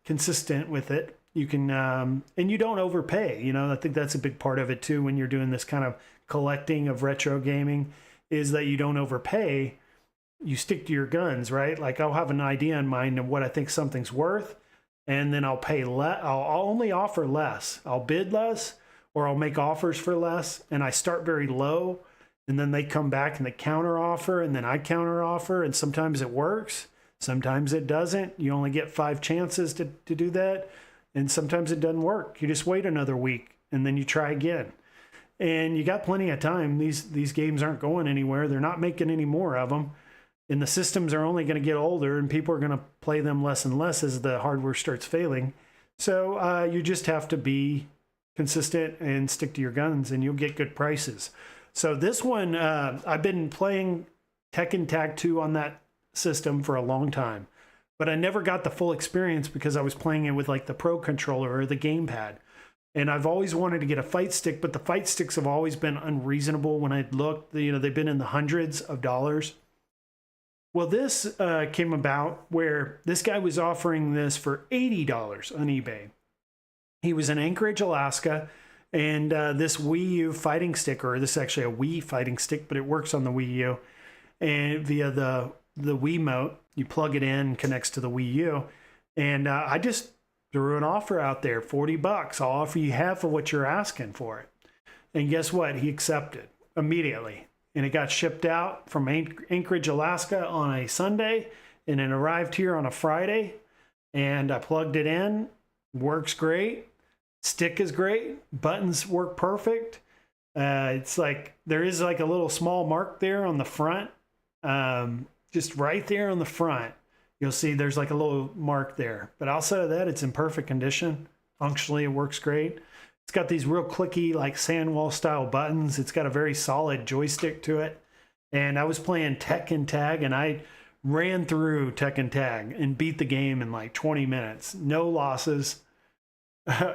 consistent with it, you can, and you don't overpay. I think that's a big part of it too when you're doing this kind of collecting of retro gaming, is that you don't overpay. You stick to your guns, right? Like I'll have an idea in mind of what I think something's worth, and then I'll pay less. I'll only offer less. I'll bid less, or I'll make offers for less, and I start very low, and then they come back and they counter offer, and then I counter offer, and sometimes it works, sometimes it doesn't. You only get 5 chances to do that, and sometimes it doesn't work. You just wait another week, and then you try again. And you got plenty of time. These games aren't going anywhere. They're not making any more of them. And the systems are only going to get older, and people are going to play them less and less as the hardware starts failing. So you just have to be consistent and stick to your guns, and you'll get good prices. So this one, I've been playing Tekken Tag 2 on that system for a long time, but I never got the full experience because I was playing it with like the Pro Controller or the gamepad. And I've always wanted to get a fight stick, but the fight sticks have always been unreasonable when I looked. They've been in the hundreds of dollars. Well, this came about where this guy was offering this for $80 on eBay. He was in Anchorage, Alaska, and this Wii U fighting stick, or this is actually a Wii fighting stick, but it works on the Wii U, and via the Wiimote, you plug it in, connects to the Wii U, and I just threw an offer out there, $40. I'll offer you half of what you're asking for it. And guess what? He accepted immediately. And it got shipped out from Anchorage, Alaska on a Sunday, and it arrived here on a Friday. And I plugged it in. Works great. Stick is great. Buttons work perfect. It's like there is like a little small mark there on the front. Just right there on the front. You'll see there's like a little mark there. But outside of that, it's in perfect condition. Functionally, it works great. It's got these real clicky, like sandwall style buttons. It's got a very solid joystick to it. And I was playing Tekken Tag, and I ran through Tekken Tag and beat the game in like 20 minutes. No losses.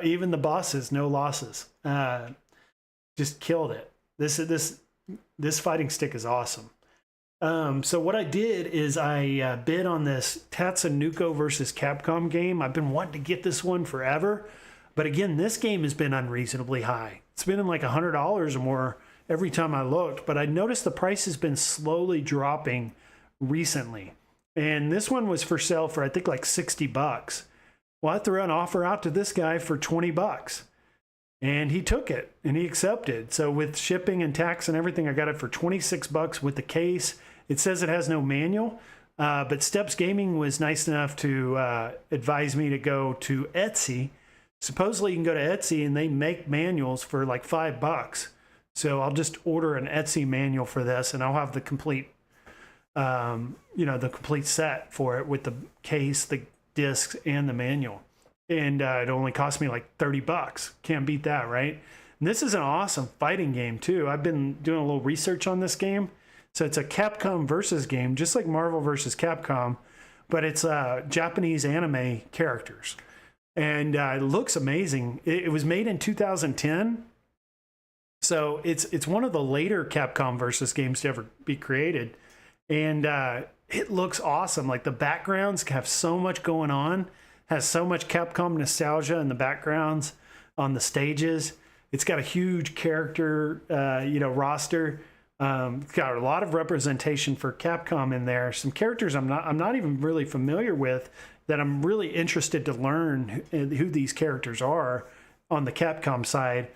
Even the bosses, no losses. Just killed it. This fighting stick is awesome. So what I did is I bid on this Tatsunoko versus Capcom game. I've been wanting to get this one forever. But again, this game has been unreasonably high. It's been in like $100 or more every time I looked. But I noticed the price has been slowly dropping recently. And this one was for sale for, I think, like $60. Well, I threw an offer out to this guy for $20. And he took it, and he accepted. So with shipping and tax and everything, I got it for $26 with the case. It says it has no manual. But Steps Gaming was nice enough to advise me to go to Etsy. Supposedly you can go to Etsy and they make manuals for like $5. So I'll just order an Etsy manual for this, and I'll have the complete, the complete set for it with the case, the discs, and the manual. And it only cost me like $30. Can't beat that, right? And this is an awesome fighting game too. I've been doing a little research on this game. So it's a Capcom versus game, just like Marvel versus Capcom, but it's Japanese anime characters. And it looks amazing. It was made in 2010. So it's one of the later Capcom versus games to ever be created. And it looks awesome. Like the backgrounds have so much going on, has so much Capcom nostalgia in the backgrounds on the stages. It's got a huge character, roster. It's got a lot of representation for Capcom in there. Some characters I'm not even really familiar with, that I'm really interested to learn who these characters are on the Capcom side.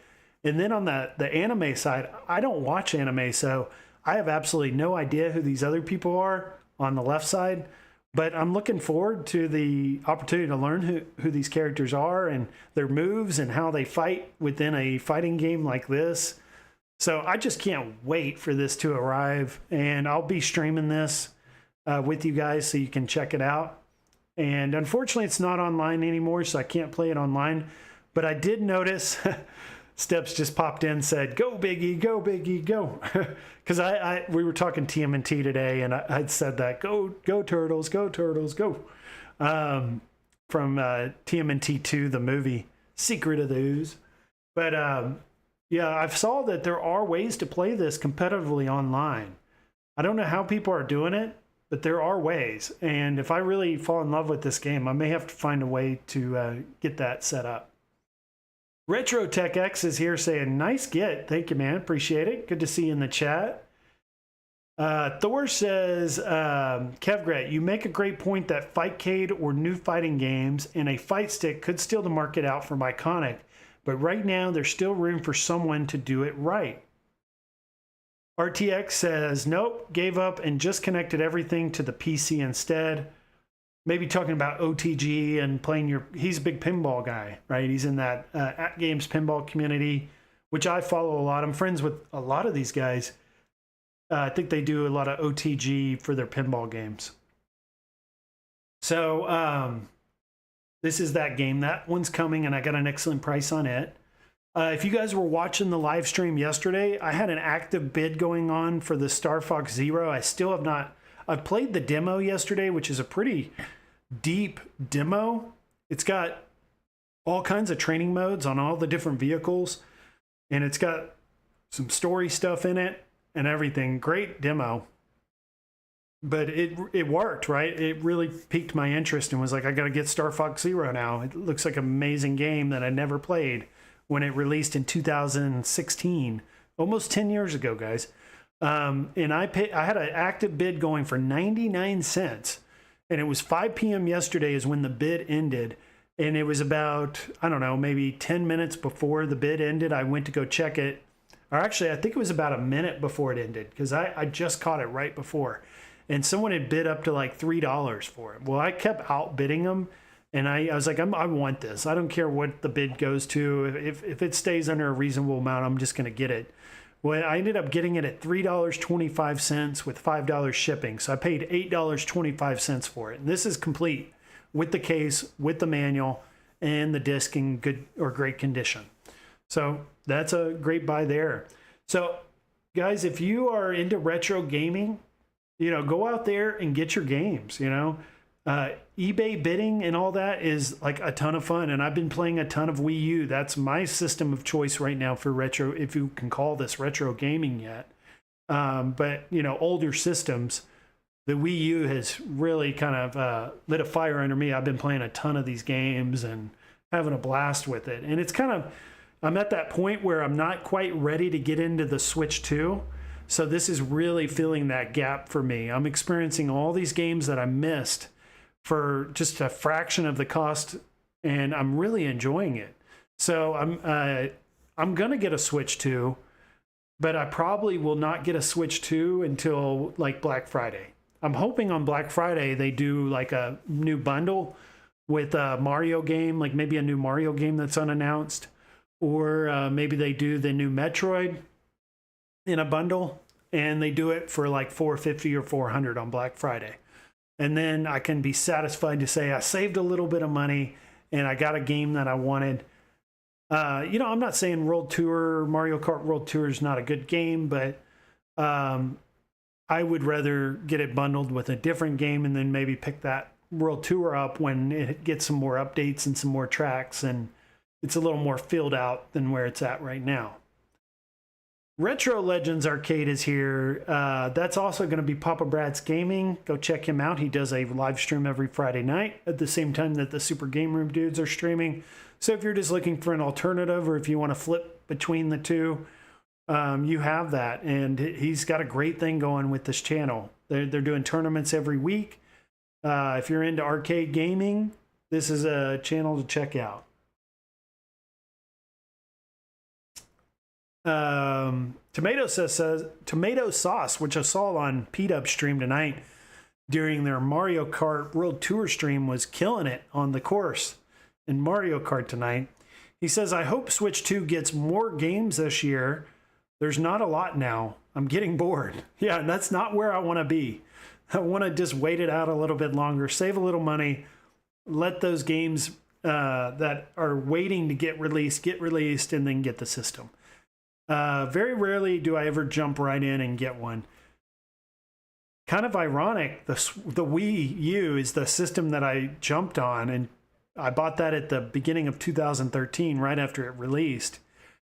And then on the anime side, I don't watch anime, so I have absolutely no idea who these other people are on the left side. But I'm looking forward to the opportunity to learn who these characters are and their moves and how they fight within a fighting game like this. So I just can't wait for this to arrive, and I'll be streaming this with you guys so you can check it out. And unfortunately, it's not online anymore, so I can't play it online. But I did notice Steps just popped in and said, "Go Biggie, go Biggie, go." Because we were talking TMNT today, and I'd said that, go Turtles, go Turtles, go. From TMNT 2, the movie, Secret of the Ooze. But yeah, I saw that there are ways to play this competitively online. I don't know how people are doing it, but there are ways. And if I really fall in love with this game, I may have to find a way to get that set up. Retro Tech X is here saying, "Nice get. Thank you, man. Appreciate it. Good to see you in the chat." Thor says, "Kevgret, you make a great point that Fightcade or new fighting games and a fight stick could steal the market out from Iconic, but right now there's still room for someone to do it right." RTX says, "Nope, gave up and just connected everything to the PC instead." Maybe talking about OTG and playing he's a big pinball guy, right? He's in that AtGames pinball community, which I follow a lot. I'm friends with a lot of these guys. I think they do a lot of OTG for their pinball games. So this is that game. That one's coming, and I got an excellent price on it. If you guys were watching the live stream yesterday, I had an active bid going on for the Star Fox Zero. I still have not. I played the demo yesterday, which is a pretty deep demo. It's got all kinds of training modes on all the different vehicles, and it's got some story stuff in it and everything. Great demo. But it worked, right? It really piqued my interest and was like, I got to get Star Fox Zero now. It looks like an amazing game that I never played when it released in 2016, almost 10 years ago, guys. And I had an active bid going for 99 cents, and it was 5 p.m. yesterday is when the bid ended. And it was about, I don't know, maybe 10 minutes before the bid ended, I went to go check it. Or actually, I think it was about a minute before it ended, because I just caught it right before. And someone had bid up to like $3 for it. Well, I kept outbidding them, and I was like, I want this. I don't care what the bid goes to. If it stays under a reasonable amount, I'm just going to get it. Well, I ended up getting it at $3.25 with $5 shipping. So I paid $8.25 for it. And this is complete with the case, with the manual, and the disc in good or great condition. So that's a great buy there. So guys, if you are into retro gaming, go out there and get your games, eBay bidding and all that is like a ton of fun. And I've been playing a ton of Wii U. That's my system of choice right now for retro, if you can call this retro gaming yet. But, older systems, the Wii U has really kind of lit a fire under me. I've been playing a ton of these games and having a blast with it. And it's I'm at that point where I'm not quite ready to get into the Switch 2. So this is really filling that gap for me. I'm experiencing all these games that I missed for just a fraction of the cost, and I'm really enjoying it. So I'm gonna get a Switch 2, but I probably will not get a Switch 2 until like Black Friday. I'm hoping on Black Friday they do like a new bundle with a Mario game, like maybe a new Mario game that's unannounced, or maybe they do the new Metroid in a bundle, and they do it for like $450 or $400 on Black Friday. And then I can be satisfied to say I saved a little bit of money and I got a game that I wanted. I'm not saying Mario Kart World Tour is not a good game, but I would rather get it bundled with a different game and then maybe pick that World Tour up when it gets some more updates and some more tracks and it's a little more filled out than where it's at right now. Retro Legends Arcade is here. That's also going to be Papa Brad's Gaming. Go check him out. He does a live stream every Friday night at the same time that the Super Game Room dudes are streaming. So if you're just looking for an alternative, or if you want to flip between the two, you have that. And he's got a great thing going with this channel. They're doing tournaments every week. If you're into arcade gaming, this is a channel to check out. Tomato sauce, which I saw on P-Dub stream tonight. during their Mario Kart World Tour stream was killing it on the course in Mario Kart tonight. He says, I hope Switch 2 gets more games this year. There's not a lot now. I'm getting bored. Yeah, and that's not where I want to be. I want to just wait it out a little bit longer, save a little money, let those games that are waiting to get released, and then get the system. Very rarely do I ever jump right in and get one. Kind of ironic, the Wii U is the system that I jumped on, and I bought that at the beginning of 2013, right after it released.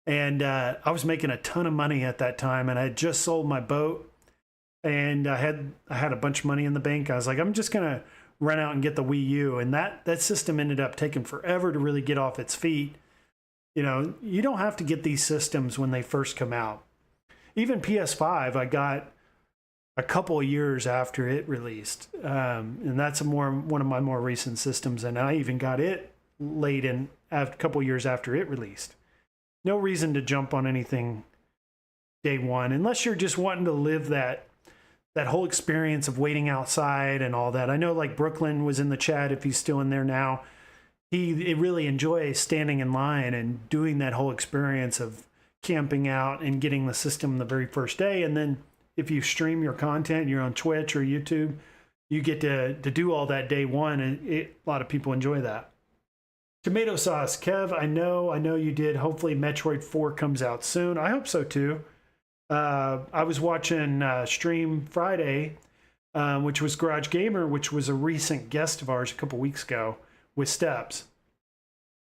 And I was making a ton of money at that time, and I had just sold my boat, and I had a bunch of money in the bank. I was like, I'm just gonna run out and get the Wii U, and that system ended up taking forever to really get off its feet. You know, you don't have to get these systems when they first come out. Even PS5, I got a couple of years after it released, and that's one of my more recent systems, and I even got it late in a couple of years after it released. No reason to jump on anything day one, unless you're just wanting to live that whole experience of waiting outside and all that. I know, like, Brooklyn was in the chat, if he's still in there now. He really enjoys standing in line and doing that whole experience of camping out and getting the system the very first day. And then if you stream your content, you're on Twitch or YouTube, you get to do all that day one, and a lot of people enjoy that. Tomato sauce, Kev, I know you did. Hopefully Metroid 4 comes out soon. I hope so too. I was watching Stream Friday, which was Garage Gamer, which was a recent guest of ours a couple weeks ago with Steps.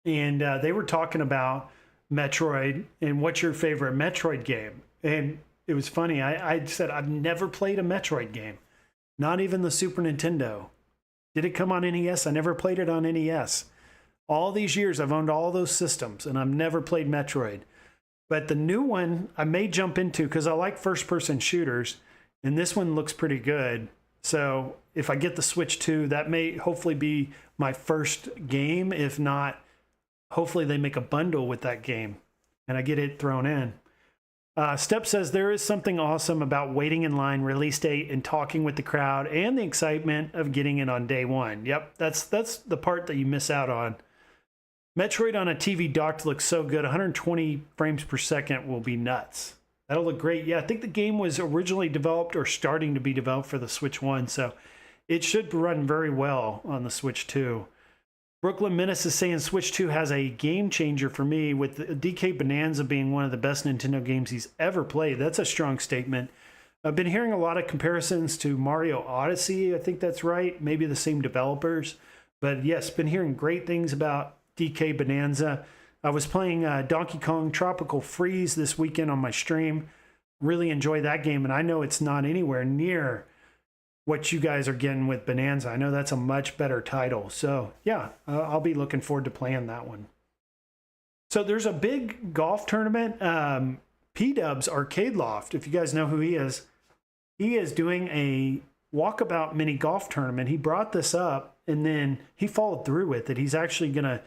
And they were talking about Metroid and what's your favorite Metroid game. And it was funny. I said, I've never played a Metroid game, not even the Super Nintendo. Did it come on NES? I never played it on NES. All these years, I've owned all those systems, and I've never played Metroid. But the new one, I may jump into because I like first-person shooters, and this one looks pretty good. So if I get the Switch 2, that may hopefully be my first game. If not, hopefully they make a bundle with that game, and I get it thrown in. Step says, there is something awesome about waiting in line, release date, and talking with the crowd, and the excitement of getting it on day one. Yep, that's the part that you miss out on. Metroid on a TV docked looks so good. 120 frames per second will be nuts. That'll look great. Yeah, I think the game was originally developed or starting to be developed for the Switch 1, so it should run very well on the Switch 2. Brooklyn Menace is saying Switch 2 has a game changer for me, with DK Bonanza being one of the best Nintendo games he's ever played. That's a strong statement. I've been hearing a lot of comparisons to Mario Odyssey. I think that's right. Maybe the same developers. But yes, been hearing great things about DK Bonanza. I was playing Donkey Kong Tropical Freeze this weekend on my stream. Really enjoyed that game, and I know it's not anywhere near what you guys are getting with Bonanza. I know that's a much better title. So yeah, I'll be looking forward to playing that one. So there's a big golf tournament. P-Dub's Arcade Loft, if you guys know who he is doing a Walkabout Mini Golf Tournament. He brought this up, and then he followed through with it. He's actually going to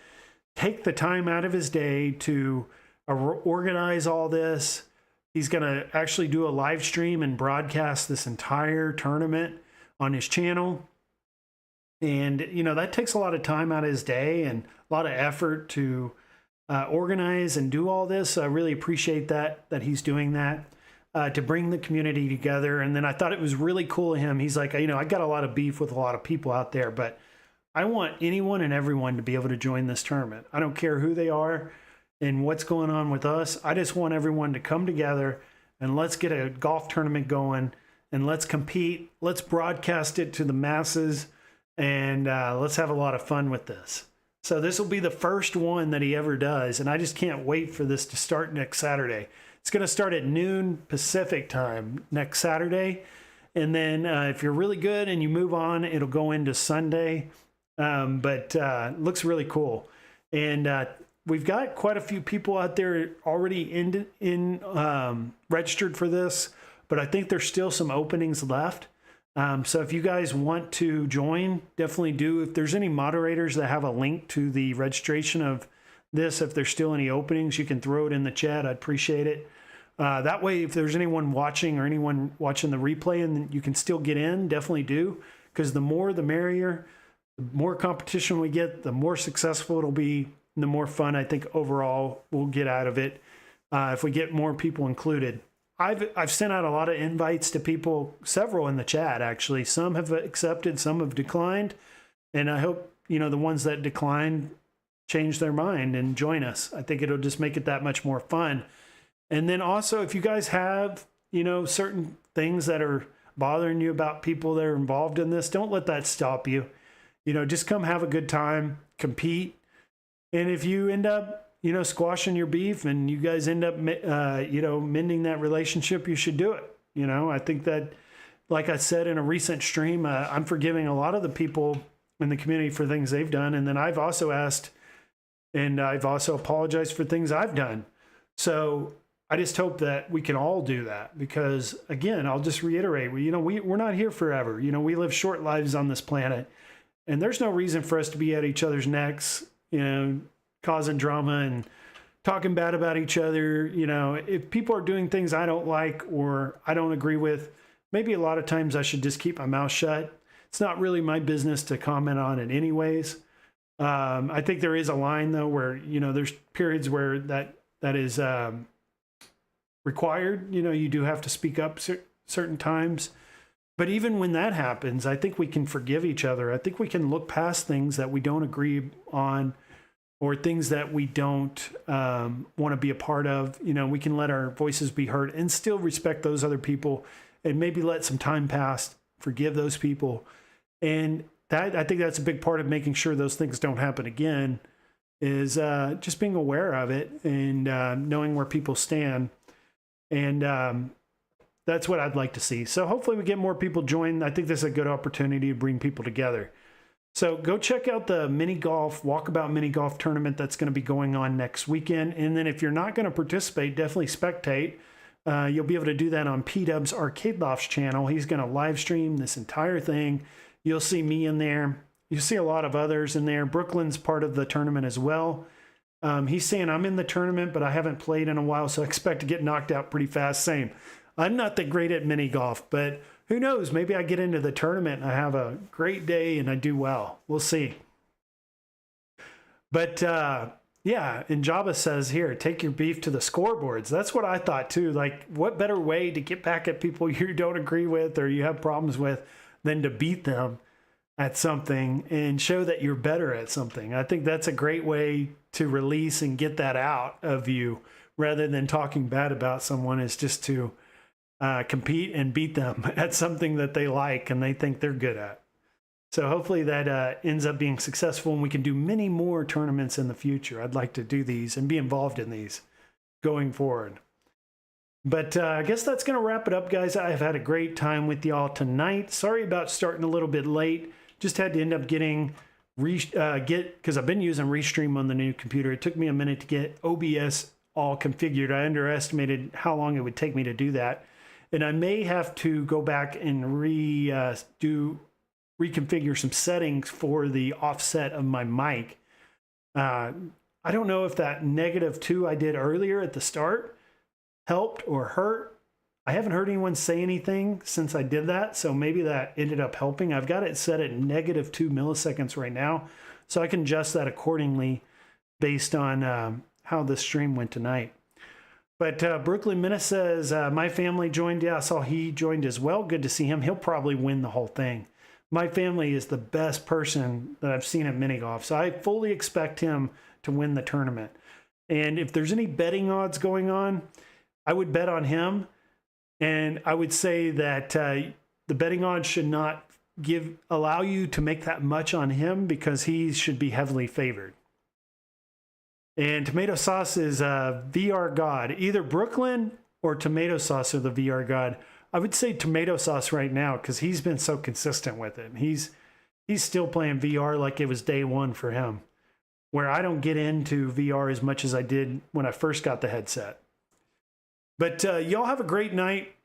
take the time out of his day to organize all this. He's going to actually do a live stream and broadcast this entire tournament on his channel. And, you know, that takes a lot of time out of his day and a lot of effort to organize and do all this. I really appreciate that he's doing that to bring the community together. And then I thought it was really cool of him. He's like, you know, I got a lot of beef with a lot of people out there, but I want anyone and everyone to be able to join this tournament. I don't care who they are and what's going on with us. I just want everyone to come together and let's get a golf tournament going, and let's compete. Let's broadcast it to the masses, and let's have a lot of fun with this. So this will be the first one that he ever does, and I just can't wait for this to start next Saturday. It's going to start at noon Pacific time next Saturday, and then if you're really good and you move on, it'll go into Sunday. But looks really cool, and we've got quite a few people out there already registered for this, but I think there's still some openings left. So if you guys want to join, definitely do. If there's any moderators that have a link to the registration of this, if there's still any openings, you can throw it in the chat. I'd appreciate it. That way, if there's anyone watching or anyone watching the replay and you can still get in, definitely do, because the more the merrier. The more competition we get, the more successful it'll be, and the more fun I think overall we'll get out of it if we get more people included. I've sent out a lot of invites to people, several in the chat actually. Some have accepted, some have declined, and I hope the ones that declined change their mind and join us. I think it'll just make it that much more fun. And then also, if you guys have certain things that are bothering you about people that are involved in this, don't let that stop you. Just come have a good time, compete. And if you end up, squashing your beef and you guys end up, mending that relationship, you should do it. I think that, like I said in a recent stream, I'm forgiving a lot of the people in the community for things they've done. And then I've also asked, and I've also apologized for things I've done. So I just hope that we can all do that because, again, I'll just reiterate, we're not here forever. We live short lives on this planet. And there's no reason for us to be at each other's necks, causing drama and talking bad about each other. If people are doing things I don't like or I don't agree with, maybe a lot of times I should just keep my mouth shut. It's not really my business to comment on it anyways. I think there is a line, though, where, there's periods where that is required. You do have to speak up certain times. But even when that happens, I think we can forgive each other. I think we can look past things that we don't agree on or things that we don't want to be a part of. We can let our voices be heard and still respect those other people and maybe let some time pass, forgive those people. And I think that's a big part of making sure those things don't happen again is just being aware of it and knowing where people stand. And that's what I'd like to see. So hopefully we get more people join. I think this is a good opportunity to bring people together. So go check out the Walkabout Mini Golf Tournament that's going to be going on next weekend. And then if you're not going to participate, definitely spectate. You'll be able to do that on P-Dub's Arcade Loft's channel. He's going to live stream this entire thing. You'll see me in there. You'll see a lot of others in there. Brooklyn's part of the tournament as well. He's saying I'm in the tournament, but I haven't played in a while, so I expect to get knocked out pretty fast. Same. I'm not that great at mini golf, but who knows? Maybe I get into the tournament and I have a great day and I do well. We'll see. But yeah, and Jabba says here, take your beef to the scoreboards. That's what I thought too. Like, what better way to get back at people you don't agree with or you have problems with than to beat them at something and show that you're better at something. I think that's a great way to release and get that out of you rather than talking bad about someone, is just to compete and beat them at something that they like and they think they're good at. So hopefully that ends up being successful and we can do many more tournaments in the future. I'd like to do these and be involved in these going forward. But I guess that's going to wrap it up, guys. I've had a great time with y'all tonight. Sorry about starting a little bit late. Just had to end up getting, because I've been using Restream on the new computer. It took me a minute to get OBS all configured. I underestimated how long it would take me to do that. And I may have to go back and reconfigure some settings for the offset of my mic. I don't know if that -2 I did earlier at the start helped or hurt. I haven't heard anyone say anything since I did that, so maybe that ended up helping. I've got it set at -2 milliseconds right now, so I can adjust that accordingly based on how the stream went tonight. But Brooklyn Menace says, my family joined. Yeah, I saw he joined as well. Good to see him. He'll probably win the whole thing. My family is the best person that I've seen at mini golf, so I fully expect him to win the tournament. And if there's any betting odds going on, I would bet on him. And I would say that the betting odds should not allow you to make that much on him because he should be heavily favored. And Tomato Sauce is VR God. Either Brooklyn or Tomato Sauce are the VR God. I would say Tomato Sauce right now because he's been so consistent with it. He's still playing VR like it was day one for him, where I don't get into VR as much as I did when I first got the headset. But y'all have a great night.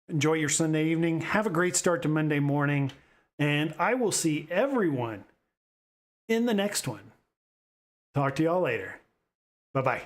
Enjoy your Sunday evening. Have a great start to Monday morning. And I will see everyone in the next one. Talk to y'all later. Bye-bye.